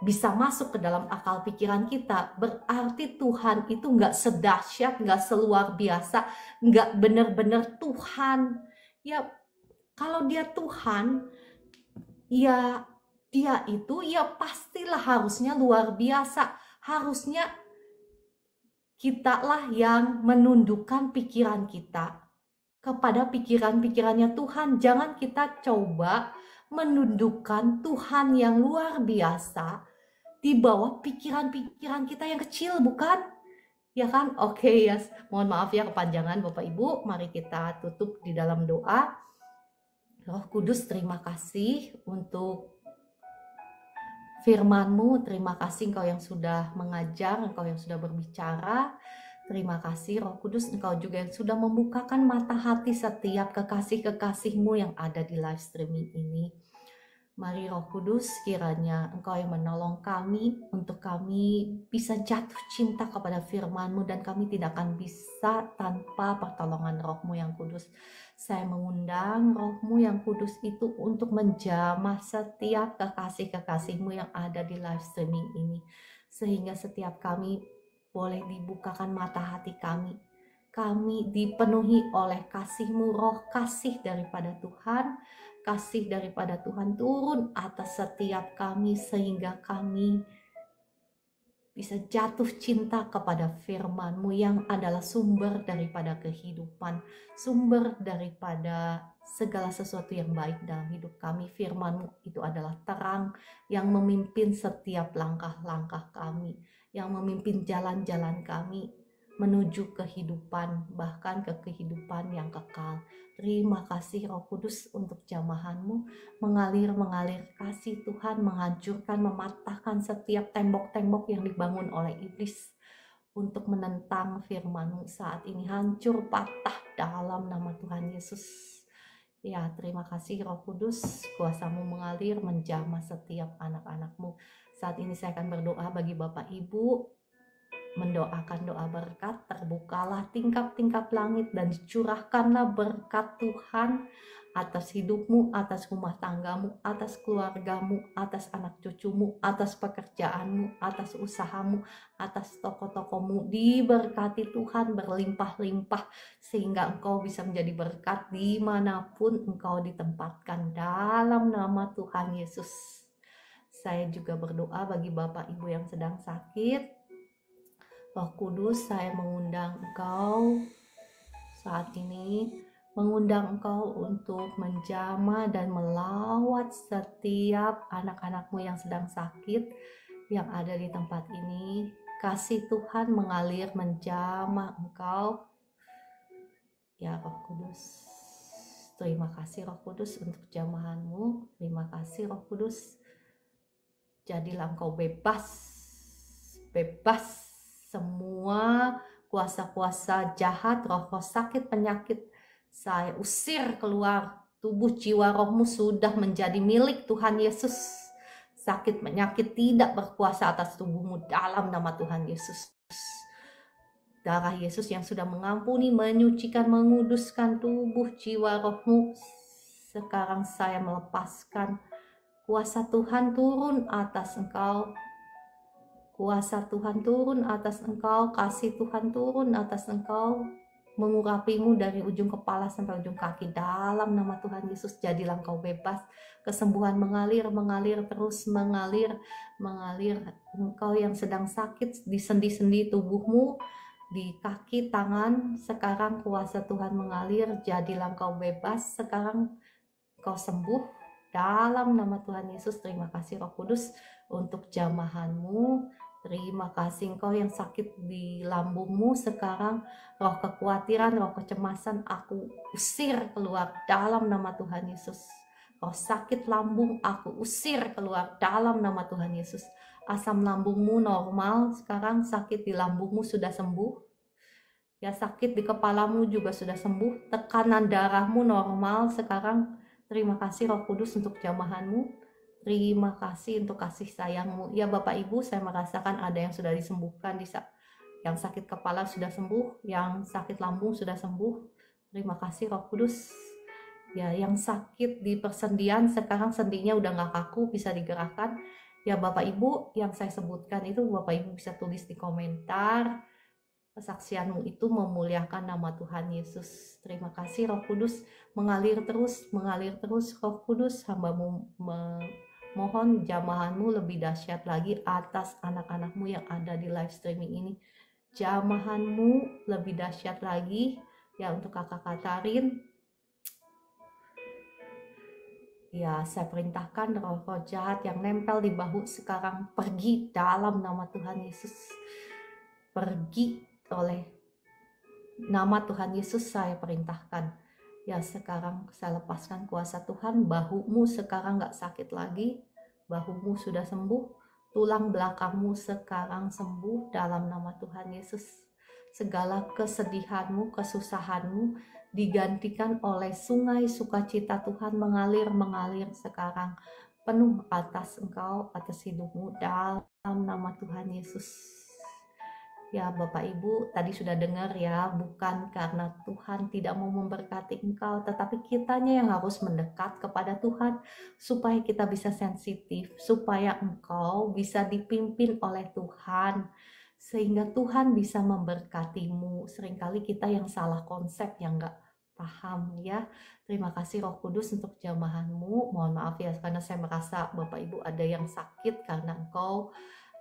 bisa masuk ke dalam akal pikiran kita, berarti Tuhan itu nggak sedahsyat, nggak seluar biasa, nggak benar-benar Tuhan. Ya kalau dia Tuhan, ya dia itu ya pastilah harusnya luar biasa. Harusnya kitalah yang menundukkan pikiran kita kepada pikiran-pikirannya Tuhan. Jangan kita coba menundukkan Tuhan yang luar biasa di bawah pikiran-pikiran kita yang kecil, bukan? Ya kan? Oke, ya. Mohon maaf ya kepanjangan Bapak Ibu. Mari kita tutup di dalam doa. Roh Kudus, terima kasih untuk firman-Mu. Terima kasih Engkau yang sudah mengajar, Engkau yang sudah berbicara. Terima kasih Roh Kudus, Engkau juga yang sudah membukakan mata hati setiap kekasih-kekasih-Mu yang ada di live streaming ini. Mari Roh Kudus, kiranya Engkau yang menolong kami untuk kami bisa jatuh cinta kepada firman-Mu, dan kami tidak akan bisa tanpa pertolongan Roh-Mu yang kudus. Saya mengundang Roh-Mu yang kudus itu untuk menjamah setiap kekasih-kekasih-Mu yang ada di live streaming ini, sehingga setiap kami boleh dibukakan mata hati kami. Kami dipenuhi oleh kasih-Mu, roh kasih daripada Tuhan. Kasih daripada Tuhan turun atas setiap kami sehingga kami bisa jatuh cinta kepada firman-Mu yang adalah sumber daripada kehidupan, sumber daripada segala sesuatu yang baik dalam hidup kami. Firman-Mu itu adalah terang yang memimpin setiap langkah-langkah kami, yang memimpin jalan-jalan kami menuju kehidupan, bahkan ke kehidupan yang kekal. Terima kasih Roh Kudus untuk jamahan-Mu, mengalir kasih Tuhan, menghancurkan, mematahkan setiap tembok-tembok yang dibangun oleh iblis untuk menentang firman-Mu saat ini. Hancur, patah dalam nama Tuhan Yesus. Ya, terima kasih Roh Kudus, kuasa-Mu mengalir, menjamah setiap anak-anak-Mu. Saat ini saya akan berdoa bagi Bapak Ibu, mendoakan doa berkat. Terbukalah tingkap-tingkap langit dan dicurahkanlah berkat Tuhan atas hidupmu, atas rumah tanggamu, atas keluargamu, atas anak cucumu, atas pekerjaanmu, atas usahamu, atas toko-tokomu. Diberkati Tuhan berlimpah-limpah sehingga engkau bisa menjadi berkat dimanapun engkau ditempatkan dalam nama Tuhan Yesus. Saya juga berdoa bagi Bapak Ibu yang sedang sakit. Roh Kudus, saya mengundang Engkau saat ini, mengundang Engkau untuk menjamah dan melawat setiap anak-anak-Mu yang sedang sakit yang ada di tempat ini. Kasih Tuhan mengalir, menjamah Engkau. Ya Roh Kudus, terima kasih Roh Kudus untuk jamahan-Mu. Terima kasih Roh Kudus. Jadilah Engkau bebas semua kuasa-kuasa jahat, roh-roh sakit, penyakit, saya usir keluar. Tubuh, jiwa, rohmu sudah menjadi milik Tuhan Yesus. Sakit, penyakit tidak berkuasa atas tubuhmu dalam nama Tuhan Yesus. Darah Yesus yang sudah mengampuni, menyucikan, menguduskan tubuh, jiwa, rohmu. Sekarang saya melepaskan kuasa Tuhan turun atas engkau. Kuasa Tuhan turun atas engkau, kasih Tuhan turun atas engkau, mengurapimu dari ujung kepala sampai ujung kaki dalam nama Tuhan Yesus. Jadilah engkau bebas, kesembuhan mengalir terus, mengalir. Engkau yang sedang sakit di sendi-sendi tubuhmu, di kaki, tangan. Sekarang kuasa Tuhan mengalir, jadilah engkau bebas. Sekarang engkau sembuh dalam nama Tuhan Yesus. Terima kasih Roh Kudus untuk jamahanmu. Terima kasih engkau yang sakit di lambungmu sekarang, roh kekhawatiran, roh kecemasan, aku usir keluar dalam nama Tuhan Yesus. Roh sakit lambung, aku usir keluar dalam nama Tuhan Yesus. Asam lambungmu normal, sekarang sakit di lambungmu sudah sembuh. Ya, sakit di kepalamu juga sudah sembuh. Tekanan darahmu normal sekarang. Terima kasih Roh Kudus untuk jamahanmu. Terima kasih untuk kasih sayangmu. Ya Bapak Ibu, saya merasakan ada yang sudah disembuhkan. Yang sakit kepala sudah sembuh, yang sakit lambung sudah sembuh. Terima kasih Roh Kudus. Ya, yang sakit di persendian sekarang sendinya udah nggak kaku, bisa digerakkan. Ya Bapak Ibu, yang saya sebutkan itu Bapak Ibu bisa tulis di komentar. Kesaksianmu itu memuliakan nama Tuhan Yesus. Terima kasih Roh Kudus, mengalir terus Roh Kudus. Hambamu mohon jamahanmu lebih dahsyat lagi atas anak-anakmu yang ada di live streaming ini. Jamahanmu lebih dahsyat lagi. Ya, untuk kakak Katarin, ya saya perintahkan roh-roh jahat yang nempel di bahu sekarang pergi dalam nama Tuhan Yesus. Pergi oleh nama Tuhan Yesus saya perintahkan. Ya, sekarang saya lepaskan kuasa Tuhan. Bahumu sekarang gak sakit lagi. Bahumu sudah sembuh. Tulang belakangmu sekarang sembuh dalam nama Tuhan Yesus. Segala kesedihanmu, kesusahanmu digantikan oleh sungai sukacita Tuhan mengalir sekarang. Penuh atas engkau, atas hidupmu dalam nama Tuhan Yesus. Ya Bapak Ibu, tadi sudah dengar ya, bukan karena Tuhan tidak mau memberkati engkau, tetapi kitanya yang harus mendekat kepada Tuhan, supaya kita bisa sensitif, supaya engkau bisa dipimpin oleh Tuhan, sehingga Tuhan bisa memberkatimu. Seringkali kita yang salah konsep, yang gak paham ya. Terima kasih Roh Kudus untuk jamahanmu. Mohon maaf ya, karena saya merasa Bapak Ibu ada yang sakit karena engkau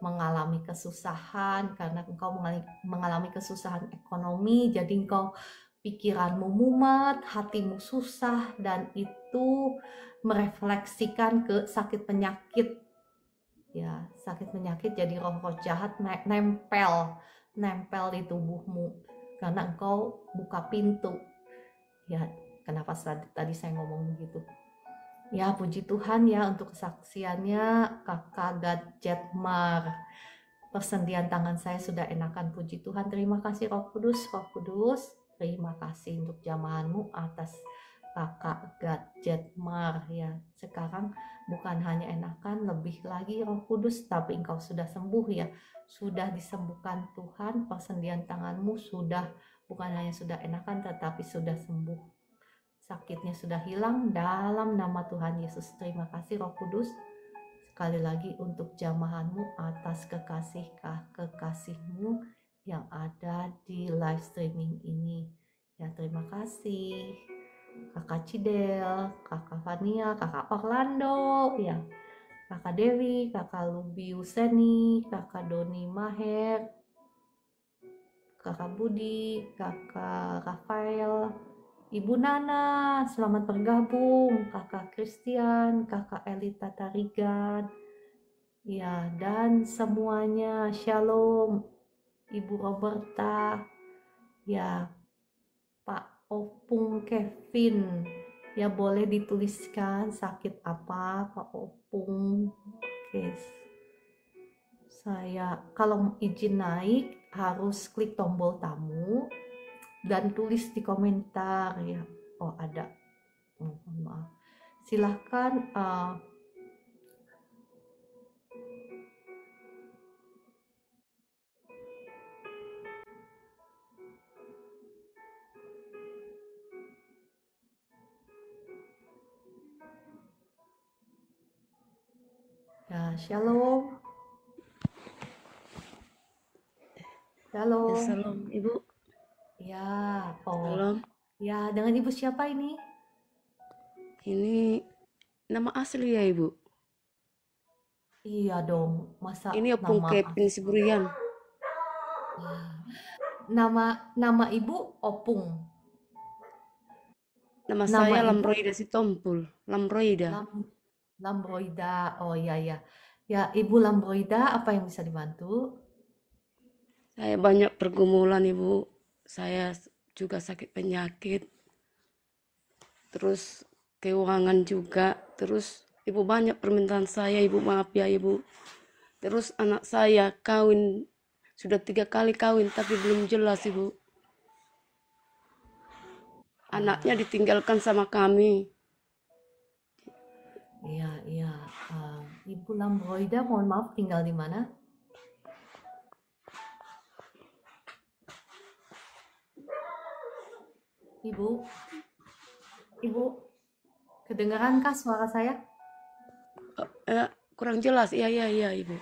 mengalami kesusahan, karena engkau mengalami kesusahan ekonomi, jadi engkau pikiranmu mumet, hatimu susah, dan itu merefleksikan ke sakit penyakit. Ya, sakit penyakit jadi roh-roh jahat nempel di tubuhmu karena engkau buka pintu. Ya, kenapa tadi saya ngomong begitu? Ya, puji Tuhan ya untuk kesaksiannya Kakak Gadgetmar. Persendian tangan saya sudah enakan, puji Tuhan. Terima kasih Roh Kudus, Roh Kudus. Terima kasih untuk jamahanmu atas Kakak Gadgetmar ya. Sekarang bukan hanya enakan, lebih lagi Roh Kudus, tapi engkau sudah sembuh ya. Sudah disembuhkan Tuhan, persendian tanganmu sudah bukan hanya sudah enakan, tetapi sudah sembuh. Sakitnya sudah hilang dalam nama Tuhan Yesus. Terima kasih Roh Kudus. Sekali lagi untuk jamahanmu atas kekasihmu yang ada di live streaming ini. Ya, terima kasih. Kakak Cidel, Kakak Fania, Kakak Orlando, ya. Kakak Dewi, Kakak Lubi Useni, Kakak Doni Maher, Kakak Budi, Kakak Rafael, Ibu Nana, selamat bergabung. Kakak Christian, Kakak Elita Tarigan, ya, dan semuanya, Shalom. Ibu Roberta, ya, Pak Opung Kevin, ya boleh dituliskan sakit apa Pak Opung. Oke, saya kalau izin naik harus klik tombol tamu dan tulis di komentar ya. Oh ada, mohon maaf. Silahkan ya, shalom. Shalom. Ya, salam Ibu. Ya, oh. Salam. Ya, dengan Ibu siapa ini? Ini nama asli ya Ibu? Iya dong, masa Ini Opung nama Kevin Siburian. nama ibu Opung. Nama Nama saya ibu Lamroida Sitompul. Lamroida. Lambroida. Oh iya ya. Ya, Ibu Lambroida, apa yang bisa dibantu? Saya banyak pergumulan, Ibu. Saya juga sakit penyakit. Terus keuangan juga. Terus Ibu banyak permintaan saya, Ibu. Maaf ya, Ibu. Terus anak saya kawin. Sudah 3 kali kawin, tapi belum jelas, Ibu. Anaknya ditinggalkan sama kami. Iya, iya. Ibu Lambroida, mohon maaf, tinggal di mana? Ibu, kedengaran suara saya? Kurang jelas. Iya, Ibu.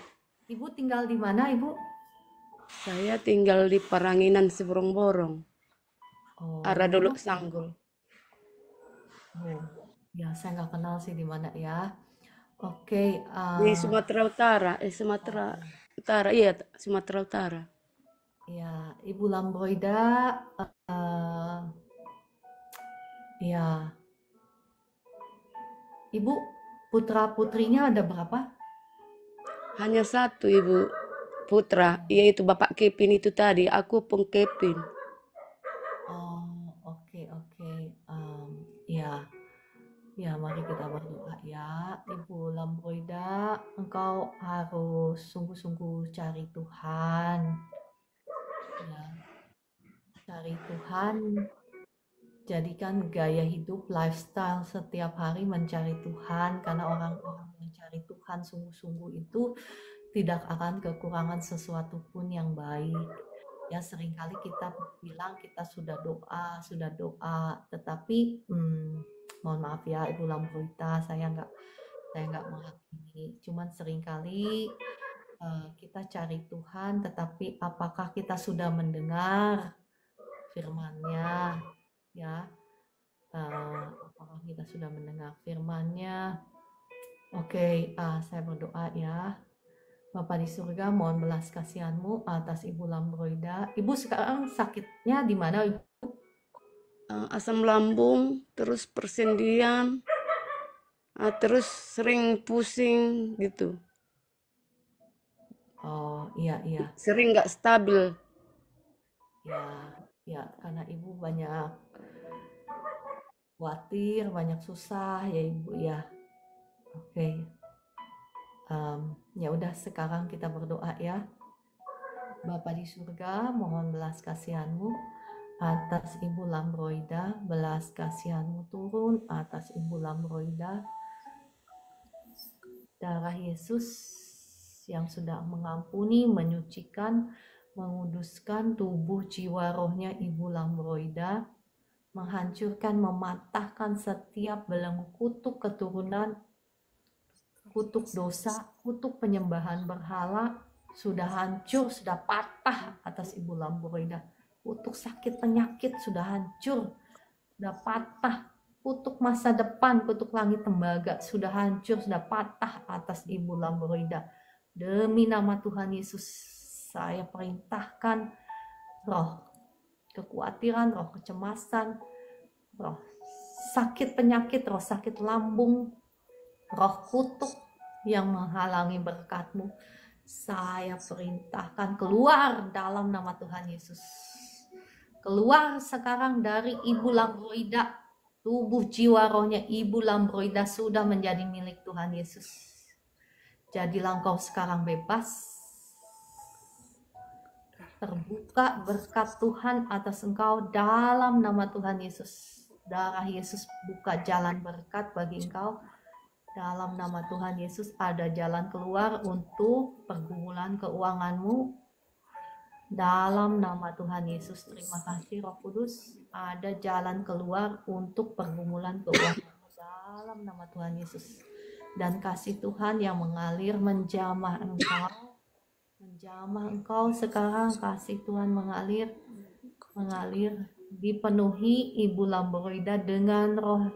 Ibu tinggal di mana, Ibu? Saya tinggal di Paranginan, Seborong-borong. Arah Oh, Dolok Sanggul. oh, ya saya nggak kenal sih di mana ya. Oke, Di Sumatera Utara. Sumatera Utara. Iya, Sumatera Utara. ya Ibu Lambroida, ya Ibu putra putrinya ada berapa? Hanya satu, Ibu. Putra, yaitu Bapak Kepin itu tadi. Aku pun Kepin. Oh, oke, oke. Ya, ya mari kita berdoa ya. Ibu Lambroida, engkau harus sungguh-sungguh cari Tuhan. Ya, cari Tuhan, jadikan gaya hidup, lifestyle setiap hari mencari Tuhan, karena orang-orang mencari Tuhan sungguh-sungguh itu tidak akan kekurangan sesuatu pun yang baik. Ya seringkali kita bilang kita sudah doa, tetapi mohon maaf ya Ibu Lambroida, saya nggak menghakimi. Cuman seringkali kita cari Tuhan, tetapi apakah kita sudah mendengar firman-Nya? Ya, apakah kita sudah mendengar firman-Nya? Oke, saya berdoa ya. Bapa di surga, mohon belas kasihan-Mu atas Ibu Lambroida. Ibu sekarang sakitnya di mana, Ibu? Asam lambung, terus persendian, terus sering pusing gitu. Oh, iya, iya. Sering nggak stabil. Ya, ya, karena Ibu banyak khawatir, banyak susah ya Ibu ya. Oke. Ya udah sekarang kita berdoa ya. Bapa di surga, mohon belas kasihan-Mu atas Ibu Lambroida, belas kasihan-Mu turun atas Ibu Lambroida. Darah Yesus yang sudah mengampuni, menyucikan, menguduskan tubuh jiwa rohnya Ibu Lambroida, menghancurkan, mematahkan setiap belenggu kutuk keturunan, kutuk dosa, kutuk penyembahan berhala, sudah hancur, sudah patah atas Ibu Lambroida. Kutuk sakit penyakit sudah hancur, sudah patah. Kutuk masa depan, kutuk langit tembaga sudah hancur, sudah patah atas Ibu Lambroida. Demi nama Tuhan Yesus, saya perintahkan roh kekhawatiran, roh kecemasan, roh sakit penyakit, roh sakit lambung, roh kutuk yang menghalangi berkat-Mu, saya perintahkan keluar dalam nama Tuhan Yesus. Keluar sekarang dari Ibu Lambroida. Tubuh jiwa rohnya Ibu Lambroida sudah menjadi milik Tuhan Yesus. Jadilah engkau sekarang bebas. Terbuka berkat Tuhan atas engkau dalam nama Tuhan Yesus. Darah Yesus buka jalan berkat bagi engkau. Dalam nama Tuhan Yesus ada jalan keluar untuk pergumulan keuanganmu. Dalam nama Tuhan Yesus, terima kasih Roh Kudus, ada jalan keluar untuk pergumulan keuanganmu dalam nama Tuhan Yesus. Dan kasih Tuhan yang mengalir menjamah engkau sekarang, kasih Tuhan mengalir, dipenuhi Ibu Lambroida dengan roh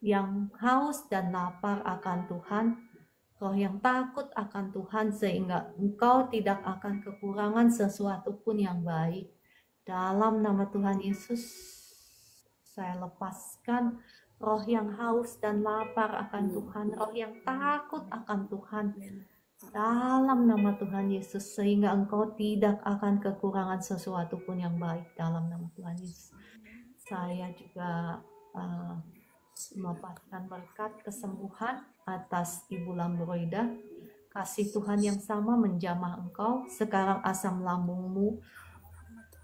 yang haus dan lapar akan Tuhan, roh yang takut akan Tuhan sehingga engkau tidak akan kekurangan sesuatu pun yang baik. Dalam nama Tuhan Yesus, saya lepaskan roh yang haus dan lapar akan Tuhan, roh yang takut akan Tuhan. Dalam nama Tuhan Yesus, sehingga engkau tidak akan kekurangan sesuatu pun yang baik dalam nama Tuhan Yesus. Saya juga melepaskan berkat kesembuhan atas Ibu Lambroida. Kasih Tuhan yang sama menjamah engkau. Sekarang asam lambungmu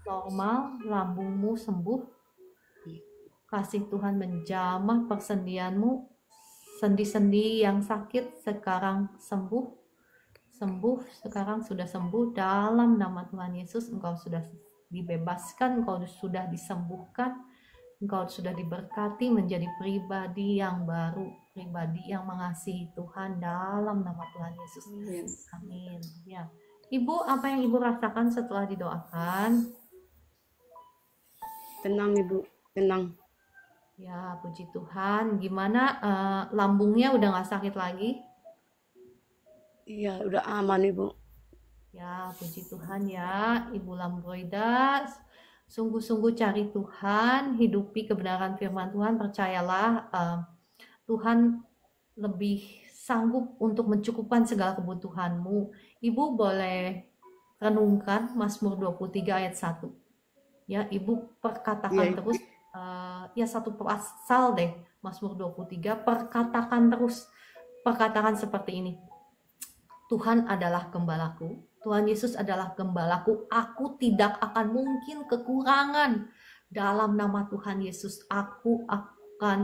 normal, lambungmu sembuh. Kasih Tuhan menjamah persendianmu. Sendi-sendi yang sakit sekarang sembuh. Sembuh, sekarang sudah sembuh dalam nama Tuhan Yesus. Engkau sudah dibebaskan, engkau sudah disembuhkan. Engkau sudah diberkati menjadi pribadi yang baru, pribadi yang mengasihi Tuhan dalam nama Tuhan Yesus. Amin. Ya. Ibu, apa yang Ibu rasakan setelah didoakan? Tenang Ibu, tenang. Ya, puji Tuhan. Gimana lambungnya udah nggak sakit lagi? Iya, udah aman Ibu. Ya, puji Tuhan ya, Ibu Lambroida. Sungguh-sungguh cari Tuhan, hidupi kebenaran firman Tuhan, percayalah Tuhan lebih sanggup untuk mencukupkan segala kebutuhanmu. Ibu boleh renungkan Mazmur 23 ayat 1. Ya, Ibu perkatakan terus, ya satu pasal deh, Mazmur 23, perkatakan seperti ini. Tuhan adalah gembalaku, Tuhan Yesus adalah gembalaku, aku tidak akan mungkin kekurangan. Dalam nama Tuhan Yesus, aku akan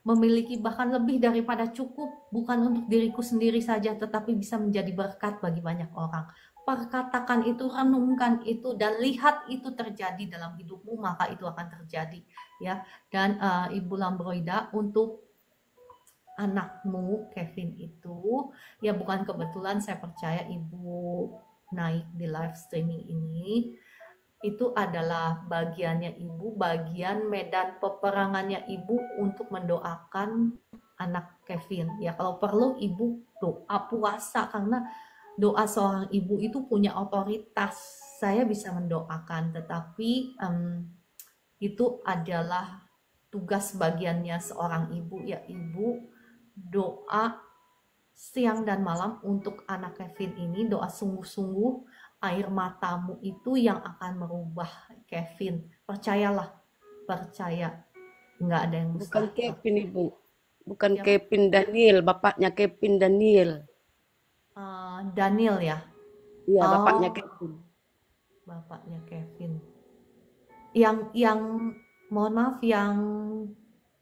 memiliki bahkan lebih daripada cukup, bukan untuk diriku sendiri saja, tetapi bisa menjadi berkat bagi banyak orang. Perkatakan itu, renungkan itu, dan lihat itu terjadi dalam hidupmu, maka itu akan terjadi. Ya. Dan Ibu Lambroida, untuk anakmu Kevin itu, ya bukan kebetulan, saya percaya Ibu naik di live streaming ini, itu adalah bagiannya Ibu, bagian medan peperangannya Ibu untuk mendoakan anak Kevin. Ya kalau perlu Ibu doa puasa, karena doa seorang ibu itu punya otoritas. Saya bisa mendoakan, tetapi itu adalah tugas bagiannya seorang ibu, ya Ibu doa siang dan malam untuk anak Kevin ini, doa sungguh-sungguh, air matamu itu yang akan merubah Kevin. Percayalah, percaya, nggak ada yang Bukan mustahil. Kevin Ibu, bukan Siapa? Kevin Daniel, bapaknya Kevin Daniel. Daniel ya? Iya, bapaknya Oh, Kevin. bapaknya Kevin. Yang mohon maaf, yang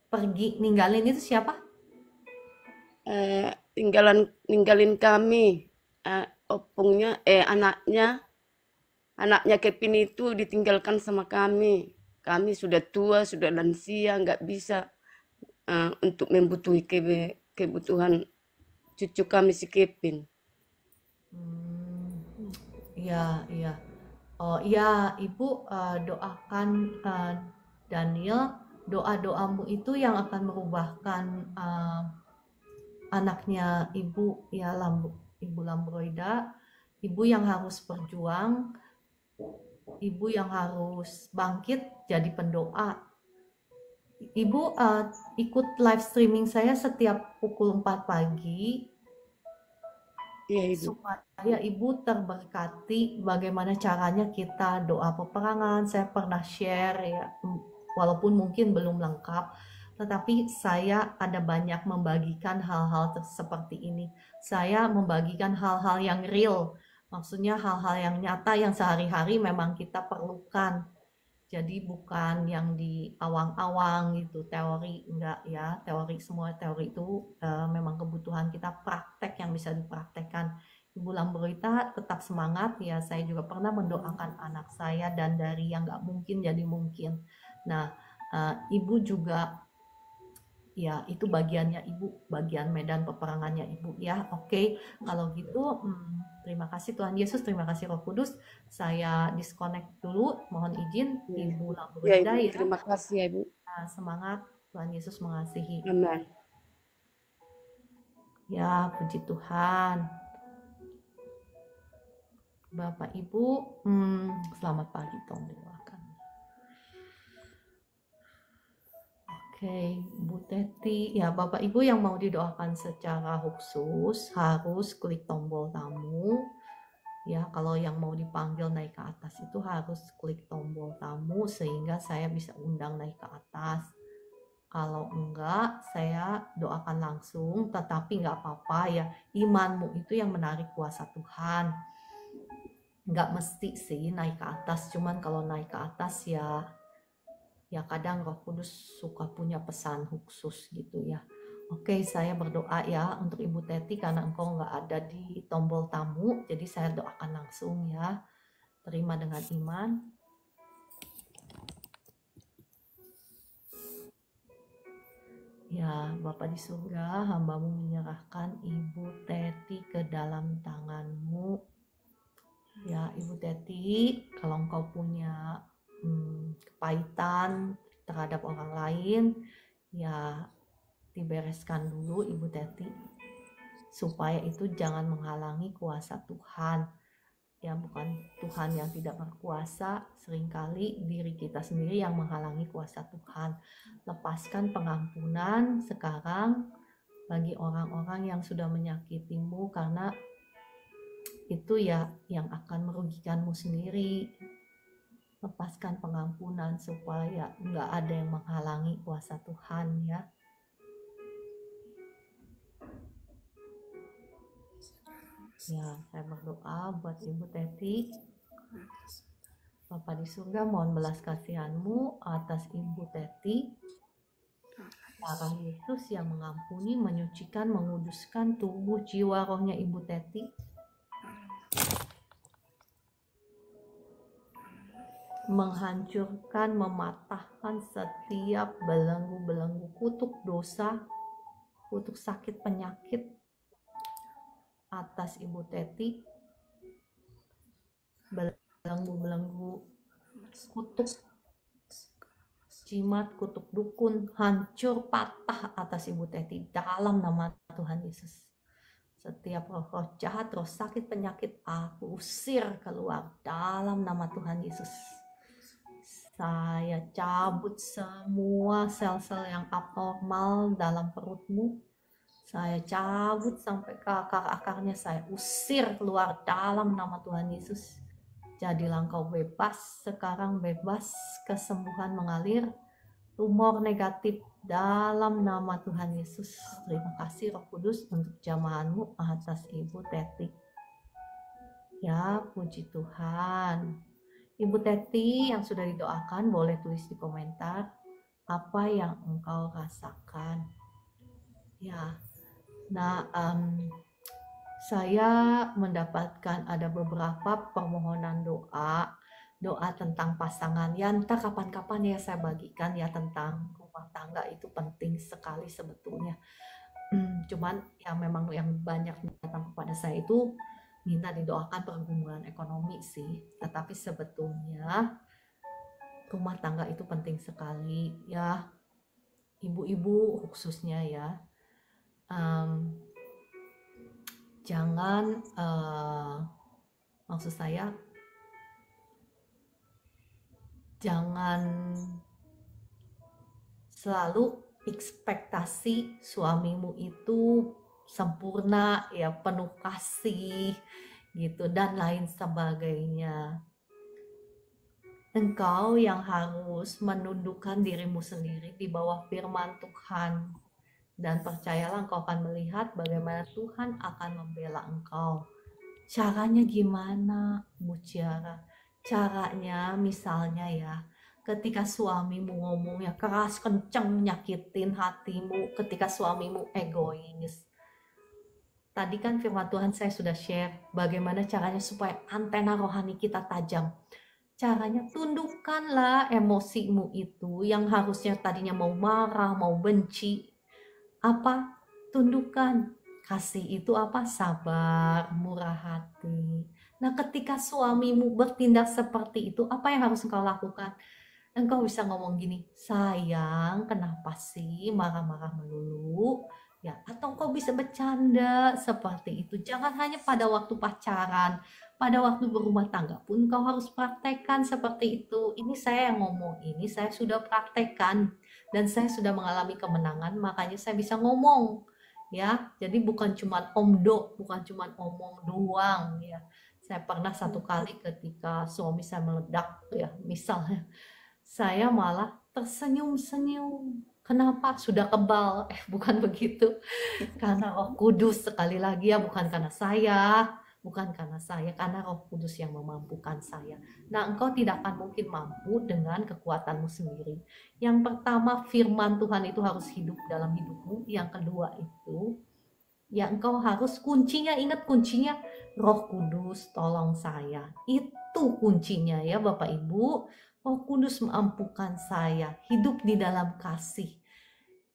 pergi ninggalin itu siapa? Ninggalin kami, opungnya, anaknya Kevin itu ditinggalkan sama kami. Kami sudah tua, sudah lansia, nggak bisa untuk membutuhi kebutuhan cucu kami si Kevin. Iya, iya. Oh iya, Ibu doakan Daniel, doa-doamu itu yang akan merubahkan anaknya Ibu, ya Ibu Lambroida, Ibu yang harus berjuang, Ibu yang harus bangkit jadi pendoa. Ibu ikut live streaming saya setiap pukul 4 pagi. Iya Ibu. Supaya Ibu terberkati bagaimana caranya kita doa peperangan. Saya pernah share ya, walaupun mungkin belum lengkap, tetapi saya ada banyak membagikan hal-hal seperti ini. Saya membagikan hal-hal yang real, maksudnya hal-hal yang nyata yang sehari-hari memang kita perlukan. Jadi bukan yang di awang-awang gitu, teori enggak ya, semua teori itu memang kebutuhan kita, praktek yang bisa dipraktekkan. Ibu Lambroita tetap semangat ya, saya juga pernah mendoakan anak saya dan dari yang nggak mungkin jadi mungkin. Nah, Ibu juga ya itu bagiannya Ibu, bagian medan peperangannya Ibu ya. Oke, kalau gitu terima kasih Tuhan Yesus, terima kasih Roh Kudus. Saya disconnect dulu, mohon izin Ibu Ya Lambroida Ibu, ya. terima kasih ya Ibu. Semangat, Tuhan Yesus mengasihi. Amin. Ya, puji Tuhan. Bapak Ibu, selamat pagi tong doakan. Oke, Bu Teti, ya Bapak Ibu yang mau didoakan secara khusus harus klik tombol tamu. Ya, kalau yang mau dipanggil naik ke atas itu harus klik tombol tamu sehingga saya bisa undang naik ke atas. Kalau enggak, saya doakan langsung, tetapi enggak apa-apa ya. Imanmu itu yang menarik kuasa Tuhan. Enggak mesti sih naik ke atas, cuman kalau naik ke atas ya kadang Roh Kudus suka punya pesan khusus gitu ya. Oke, saya berdoa ya untuk Ibu Teti karena engkau nggak ada di tombol tamu, jadi saya doakan langsung ya. Terima dengan iman. Ya, Bapa di surga, hambamu menyerahkan Ibu Teti ke dalam tanganmu. Ya, Ibu Teti, kalau engkau punya kepahitan terhadap orang lain, ya dibereskan dulu Ibu Teti supaya itu jangan menghalangi kuasa Tuhan. Ya, bukan Tuhan yang tidak berkuasa, seringkali diri kita sendiri yang menghalangi kuasa Tuhan. Lepaskan pengampunan sekarang bagi orang-orang yang sudah menyakitimu karena itu ya yang akan merugikanmu sendiri. Lepaskan pengampunan supaya nggak ada yang menghalangi kuasa Tuhan ya. Ya, saya berdoa buat Ibu Teti. Bapa di surga, mohon belas kasihan-Mu atas Ibu Teti. Darah Yesus yang mengampuni, menyucikan, menguduskan tubuh, jiwa, rohnya Ibu Teti. Menghancurkan, mematahkan setiap belenggu-belenggu kutuk dosa, kutuk sakit penyakit atas Ibu Teti. Belenggu-belenggu kutuk jimat, kutuk dukun, hancur, patah atas Ibu Teti dalam nama Tuhan Yesus. Setiap roh jahat, roh sakit, penyakit, aku usir keluar dalam nama Tuhan Yesus. Saya cabut semua sel-sel yang abnormal dalam perutmu. Saya cabut sampai ke akar-akarnya, saya usir keluar dalam nama Tuhan Yesus. Jadilah engkau bebas, sekarang bebas, kesembuhan mengalir, tumor negatif dalam nama Tuhan Yesus. Terima kasih Roh Kudus untuk jamahanmu atas Ibu Teti. Ya, puji Tuhan. Ibu Teti yang sudah didoakan boleh tulis di komentar apa yang engkau rasakan. Ya, nah saya mendapatkan ada beberapa permohonan doa tentang pasangan. Ya entah kapan-kapan ya saya bagikan ya tentang rumah tangga, itu penting sekali sebetulnya. Cuman yang memang yang banyak datang kepada saya itu minta didoakan pergumulan ekonomi sih. Tetapi sebetulnya rumah tangga itu penting sekali ya. Ibu-ibu khususnya ya. Jangan maksud saya jangan selalu ekspektasi suamimu itu sempurna ya, penuh kasih gitu dan lain sebagainya. Engkau yang harus menundukkan dirimu sendiri di bawah firman Tuhan. Dan percayalah engkau akan melihat bagaimana Tuhan akan membela engkau. Caranya gimana, Bu Ciara? Caranya misalnya ya, ketika suamimu ngomongnya keras, kenceng, nyakitin hatimu, ketika suamimu egois. Tadi kan firman Tuhan saya sudah share bagaimana caranya supaya antena rohani kita tajam. Caranya tundukkanlah emosimu itu yang harusnya tadinya mau marah, mau benci. Apa? Tundukkan. Kasih itu apa? Sabar, murah hati. Nah, ketika suamimu bertindak seperti itu, apa yang harus engkau lakukan? Engkau bisa ngomong gini, sayang, kenapa sih marah-marah melulu? Ya, atau engkau bisa bercanda seperti itu. Jangan hanya pada waktu pacaran, pada waktu berumah tangga pun kau harus praktekkan seperti itu. Ini saya yang ngomong, ini saya sudah praktekkan dan saya sudah mengalami kemenangan, makanya saya bisa ngomong. Ya, jadi bukan cuma omdo, bukan cuma omong doang ya. Saya pernah satu kali ketika suami saya meledak ya, misalnya saya malah tersenyum-senyum. Kenapa? Sudah kebal. Bukan begitu. Karena Roh Kudus sekali lagi ya, bukan karena saya, bukan karena saya, karena Roh Kudus yang memampukan saya. Nah, engkau tidak akan mungkin mampu dengan kekuatanmu sendiri. Yang pertama, firman Tuhan itu harus hidup dalam hidupmu. Yang kedua itu, ya engkau harus kuncinya, ingat kuncinya, Roh Kudus tolong saya. Itu kuncinya ya Bapak Ibu. Roh Kudus mampukan saya hidup di dalam kasih.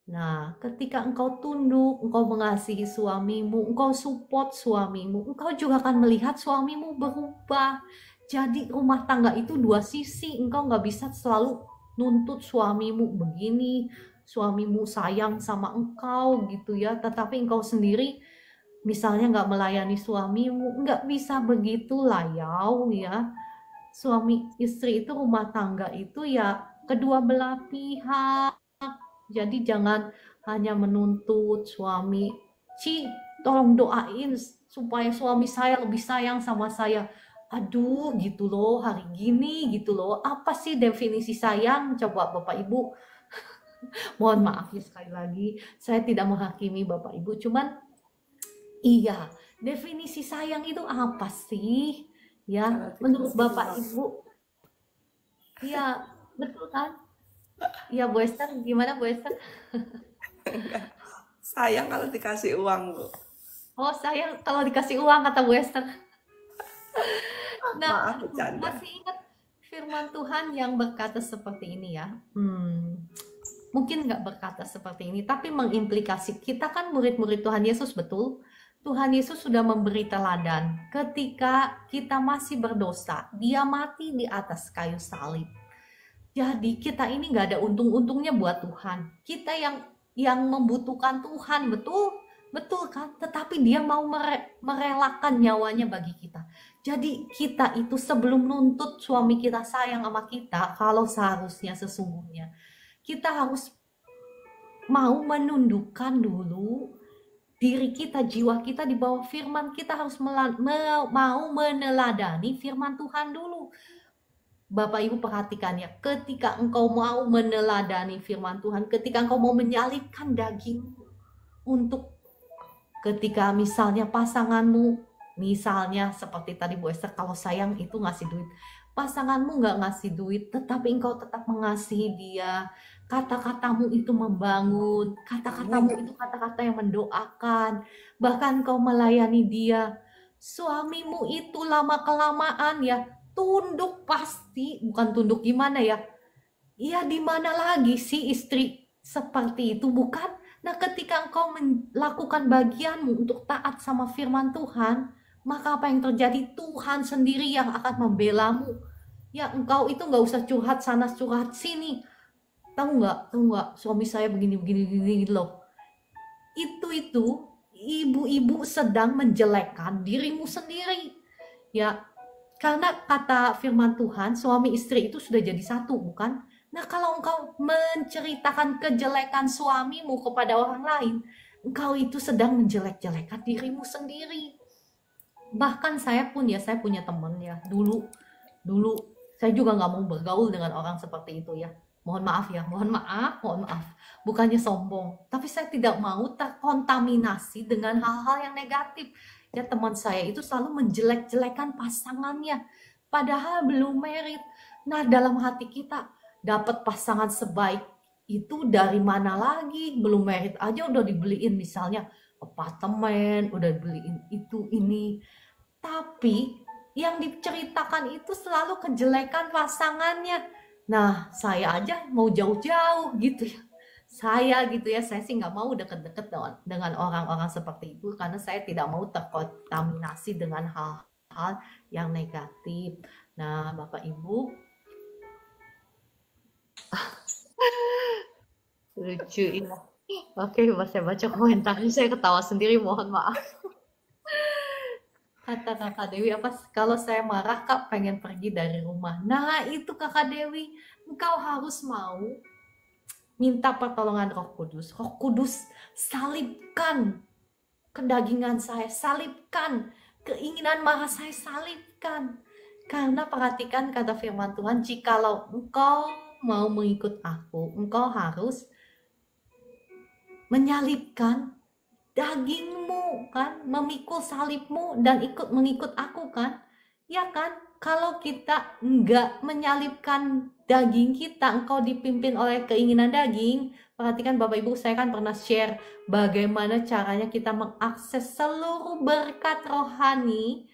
Nah, ketika engkau tunduk, engkau mengasihi suamimu, engkau support suamimu, engkau juga akan melihat suamimu berubah. Jadi rumah tangga itu dua sisi, engkau nggak bisa selalu nuntut suamimu begini, suamimu sayang sama engkau gitu ya, tetapi engkau sendiri misalnya nggak melayani suamimu, nggak bisa begitu layau ya. Suami istri itu rumah tangga itu ya kedua belah pihak. Jadi jangan hanya menuntut suami, Ci, tolong doain supaya suami saya lebih sayang sama saya. Aduh, gitu loh, hari gini gitu loh. Apa sih definisi sayang? Coba Bapak Ibu, mohon maaf ya sekali lagi, saya tidak menghakimi Bapak Ibu, cuman iya, definisi sayang itu apa sih? Kalau Ya, menurut dikasih Bapak uang, Ibu, iya, betul kan? Ya, Bu Esther, gimana Bu Esther? sayang kalau dikasih uang, Bu. Oh, sayang kalau dikasih uang, kata Bu Esther. Nah, Maaf, bercanda. masih ingat firman Tuhan yang berkata seperti ini ya. Mungkin nggak berkata seperti ini, tapi mengimplikasi kita kan murid-murid Tuhan Yesus, betul? Tuhan Yesus sudah memberi teladan. Ketika kita masih berdosa, dia mati di atas kayu salib. Jadi kita ini nggak ada untung-untungnya buat Tuhan. Kita yang membutuhkan Tuhan, betul? Betul kan? Tetapi dia mau merelakan nyawanya bagi kita. Jadi kita itu sebelum nuntut suami kita sayang sama kita, kalau seharusnya sesungguhnya, kita harus mau menundukkan dulu diri kita, jiwa kita di bawah firman. Kita harus mau meneladani firman Tuhan dulu. Bapak Ibu perhatikan ya, ketika engkau mau meneladani firman Tuhan, ketika engkau mau menyalipkan dagingmu untuk ketika misalnya pasanganmu, misalnya seperti tadi Bu Esther, kalau sayang itu ngasih duit, pasanganmu nggak ngasih duit, tetapi engkau tetap mengasihi dia, kata-katamu itu membangun, kata-katamu itu kata-kata yang mendoakan, bahkan engkau melayani dia, suamimu itu lama-kelamaan ya, tunduk pasti, bukan tunduk gimana ya, iya di mana lagi sih istri seperti itu, bukan? Nah, ketika engkau melakukan bagianmu untuk taat sama firman Tuhan, maka apa yang terjadi? Tuhan sendiri yang akan membelamu. Ya, engkau itu nggak usah curhat sana, curhat sini. Tahu nggak, suami saya begini loh. Itu ibu-ibu sedang menjelekkan dirimu sendiri. Ya, karena kata firman Tuhan, suami istri itu sudah jadi satu, bukan? Nah, kalau engkau menceritakan kejelekan suamimu kepada orang lain, engkau itu sedang menjelek-jelekan dirimu sendiri. Bahkan saya pun ya, saya punya teman ya, dulu saya juga nggak mau bergaul dengan orang seperti itu ya. Mohon maaf ya, mohon maaf. Bukannya sombong, tapi saya tidak mau terkontaminasi dengan hal-hal yang negatif. Ya, teman saya itu selalu menjelek-jelekan pasangannya, padahal belum married. Nah, dalam hati kita, dapat pasangan sebaik itu dari mana lagi? Belum married aja udah dibeliin misalnya apartemen, udah dibeliin itu ini. Tapi yang diceritakan itu selalu kejelekan pasangannya. Nah, saya aja mau jauh-jauh gitu ya. Saya gitu ya, saya sih nggak mau deket-deket dengan orang-orang seperti itu karena saya tidak mau terkontaminasi dengan hal-hal yang negatif. Nah, Bapak Ibu, lucu ya. Oke, saya baca komentarnya, saya ketawa sendiri, mohon maaf. Kata Kakak Dewi apa? Kalau saya marah, Kak pengen pergi dari rumah. Nah, itu Kakak Dewi, engkau harus mau minta pertolongan Roh Kudus. Roh Kudus, salibkan kedagingan saya, salibkan keinginan marah saya, salibkan. Karena perhatikan kata firman Tuhan, jikalau engkau mau mengikut aku, engkau harus menyalibkan dagingmu kan, memikul salibmu dan ikut mengikut aku kan, ya kan? Kalau kita enggak menyalibkan daging kita, engkau dipimpin oleh keinginan daging. Perhatikan Bapak Ibu, saya kan pernah share bagaimana caranya kita mengakses seluruh berkat rohani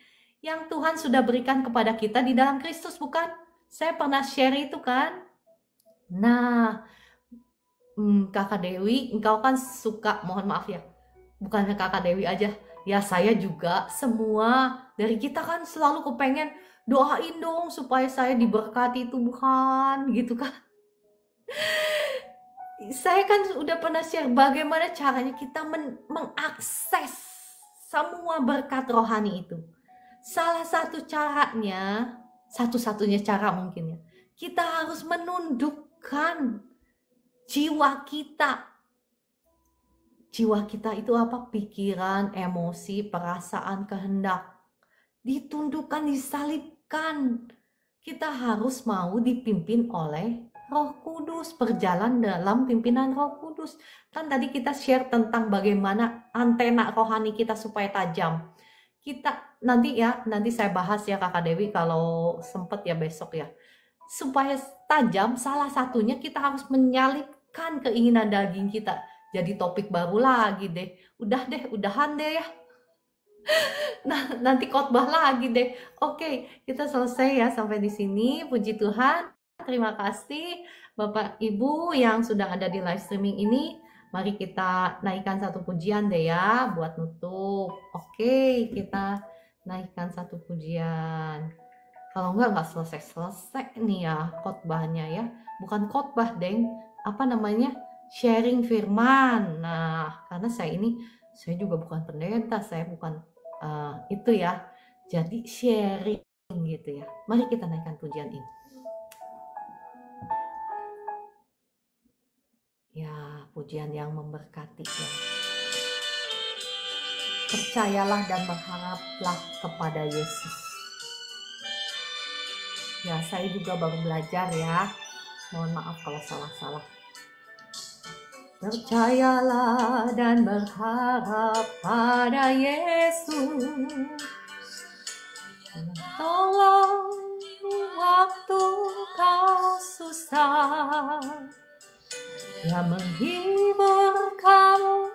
yang Tuhan sudah berikan kepada kita di dalam Kristus, bukan? Saya pernah share itu kan. Nah, Kakak Dewi, engkau kan suka, mohon maaf ya, bukannya Kakak Dewi aja, ya saya juga, semua dari kita kan selalu kepengen doain dong supaya saya diberkati Tuhan gitu kan. Saya kan udah pernah share bagaimana caranya kita mengakses semua berkat rohani itu. Salah satu caranya, satu-satunya cara mungkin ya, kita harus menundukkan jiwa kita. Jiwa kita itu apa? Pikiran, emosi, perasaan, kehendak. Ditundukkan, disalibkan. Kita harus mau dipimpin oleh Roh Kudus, berjalan dalam pimpinan Roh Kudus. Kan tadi kita share tentang bagaimana antena rohani kita supaya tajam. Kita nanti saya bahas ya Kakak Dewi kalau sempet ya besok ya. Supaya tajam, salah satunya kita harus menyalibkan keinginan daging kita. Jadi topik baru lagi deh. Udahan deh ya. Nah, nanti khotbah lagi deh. Oke, kita selesai ya sampai di sini. Puji Tuhan. Terima kasih Bapak Ibu yang sudah ada di live streaming ini. Mari kita naikkan satu pujian deh ya buat nutup. Oke, kita naikkan satu pujian. Kalau enggak selesai nih ya khotbahnya ya. Bukan khotbah, Deng. Apa namanya? Sharing firman. Nah, karena saya juga bukan pendeta, saya bukan itu ya. Jadi sharing gitu ya. Mari kita naikkan pujian ini. Ya, pujian yang memberkati ya. Percayalah dan berharaplah kepada Yesus. Ya, saya juga baru belajar ya. Mohon maaf kalau salah-salah. Percayalah dan berharap pada Yesus. Tolong waktu kau susah. Dia menghibur kamu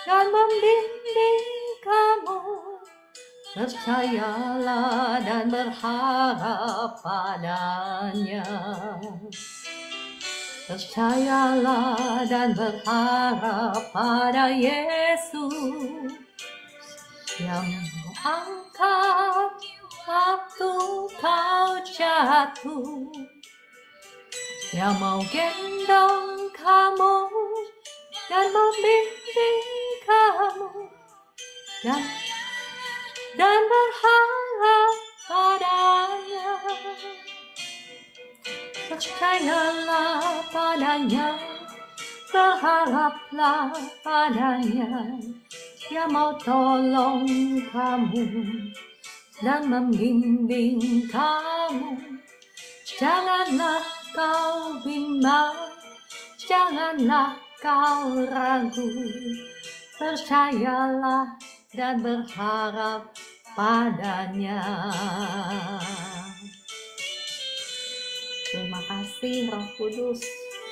dan membimbing kamu. Percayalah dan berharap padanya. Percayalah dan berharap pada Yesus yang mengangkat waktu kau jatuh, yang mau gendong kamu dan membimbing kamu dan berharap padanya. Percayalah padanya, berharaplah padanya. Dia mau tolong kamu dan membimbing kamu. Janganlah kau bimbang, janganlah kau ragu. Percayalah dan berharap padanya. Terima kasih Roh Kudus,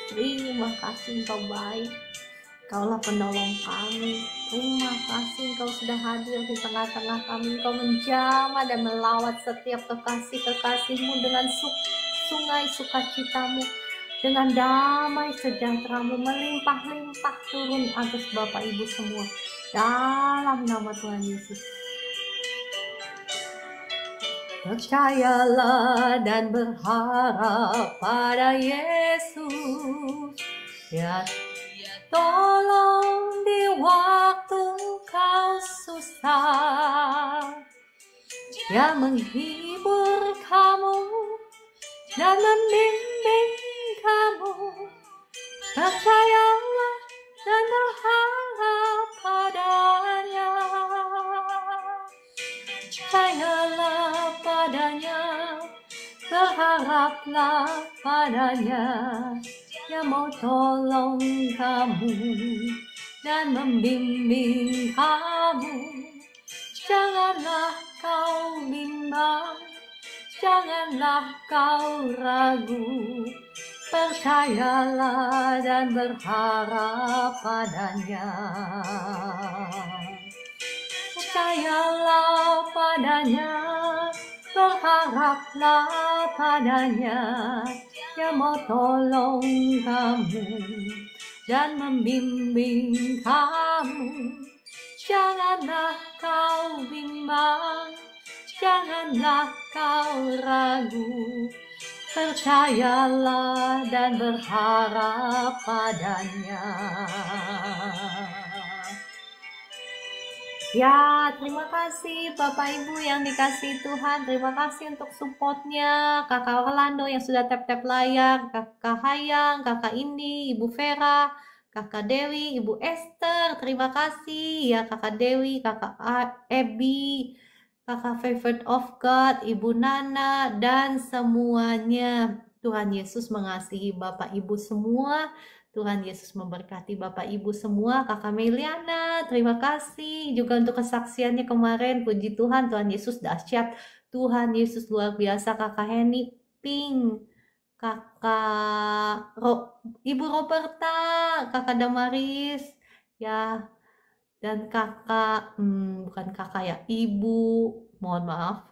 terima kasih Engkau baik, Kaulah penolong kami. Terima kasih Engkau sudah hadir di tengah-tengah kami. Engkau menjamah dan melawat setiap kekasih-kekasih-Mu dengan sungai sukacitamu, dengan damai sejahtera-Mu melimpah-limpah turun atas Bapak Ibu semua. Dalam nama Tuhan Yesus. Percayalah dan berharap pada Yesus, ya tolong di waktu kau susah. Dia menghibur kamu dan membimbing kamu. Percayalah dan berharap padanya. Percayalah padanya, berharaplah padanya. Dia mau tolong kamu dan membimbing kamu. Janganlah kau bimbang, janganlah kau ragu. Percayalah dan berharap padanya. Percayalah padanya, berharaplah padanya. Dia mau tolong kamu dan membimbing kamu. Janganlah kau bimbang, janganlah kau ragu. Percayalah dan berharap padanya. Ya, terima kasih Bapak Ibu yang dikasih Tuhan. Terima kasih untuk supportnya Kakak Orlando yang sudah tap-tap layar, Kakak Hayang, Kakak Indi, Ibu Vera, Kakak Dewi, Ibu Esther. Terima kasih ya Kakak Dewi, Kakak Ebi, Kakak Favorite of God, Ibu Nana, dan semuanya. Tuhan Yesus mengasihi Bapak Ibu semua. Tuhan Yesus memberkati Bapak Ibu semua. Kakak Meliana, terima kasih juga untuk kesaksiannya kemarin. Puji Tuhan, Tuhan Yesus dahsyat. Tuhan Yesus luar biasa. Kakak Heni Pink, Ibu Roberta, Kakak Damaris, ya, dan kakak, bukan kakak ya, ibu, mohon maaf,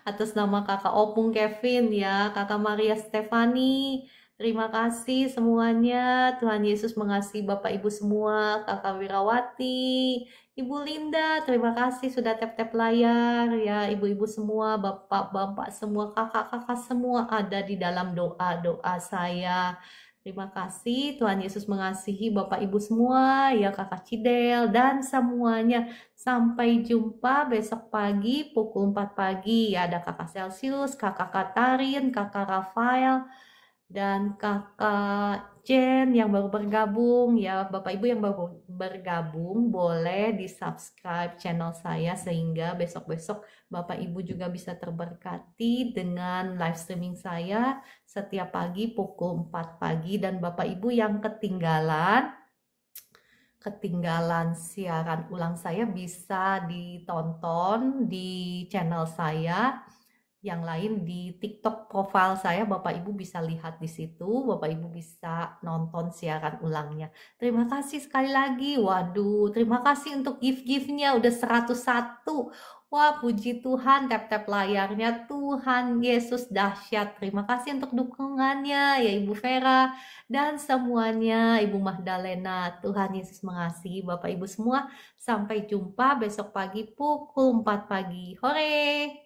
atas nama kakak Opung Kevin ya, kakak Maria Stefani, terima kasih semuanya. Tuhan Yesus mengasihi Bapak Ibu semua, kakak Wirawati, Ibu Linda, terima kasih sudah tap-tap layar ya, ibu-ibu semua, bapak-bapak semua, kakak-kakak semua ada di dalam doa-doa saya. Terima kasih, Tuhan Yesus mengasihi Bapak Ibu semua, ya Kakak Cidel, dan semuanya. Sampai jumpa besok pagi pukul 4 pagi. Ya, ada Kakak Celsius, Kakak Katarin, Kakak Rafael, dan Kakak Jen yang baru bergabung. Ya, Bapak Ibu yang baru bergabung, boleh di-subscribe channel saya sehingga besok-besok Bapak Ibu juga bisa terberkati dengan live streaming saya setiap pagi pukul 4 pagi. Dan Bapak Ibu yang ketinggalan siaran ulang saya bisa ditonton di channel saya. Yang lain di TikTok profile saya, Bapak Ibu bisa lihat di situ, Bapak Ibu bisa nonton siaran ulangnya. Terima kasih sekali lagi. Waduh, terima kasih untuk gift-giftnya udah 101. Wah, puji Tuhan, tap-tap layarnya. Tuhan Yesus dahsyat. Terima kasih untuk dukungannya ya Ibu Vera dan semuanya, Ibu Magdalena. Tuhan Yesus mengasihi Bapak Ibu semua. Sampai jumpa besok pagi pukul 4 pagi. Hore!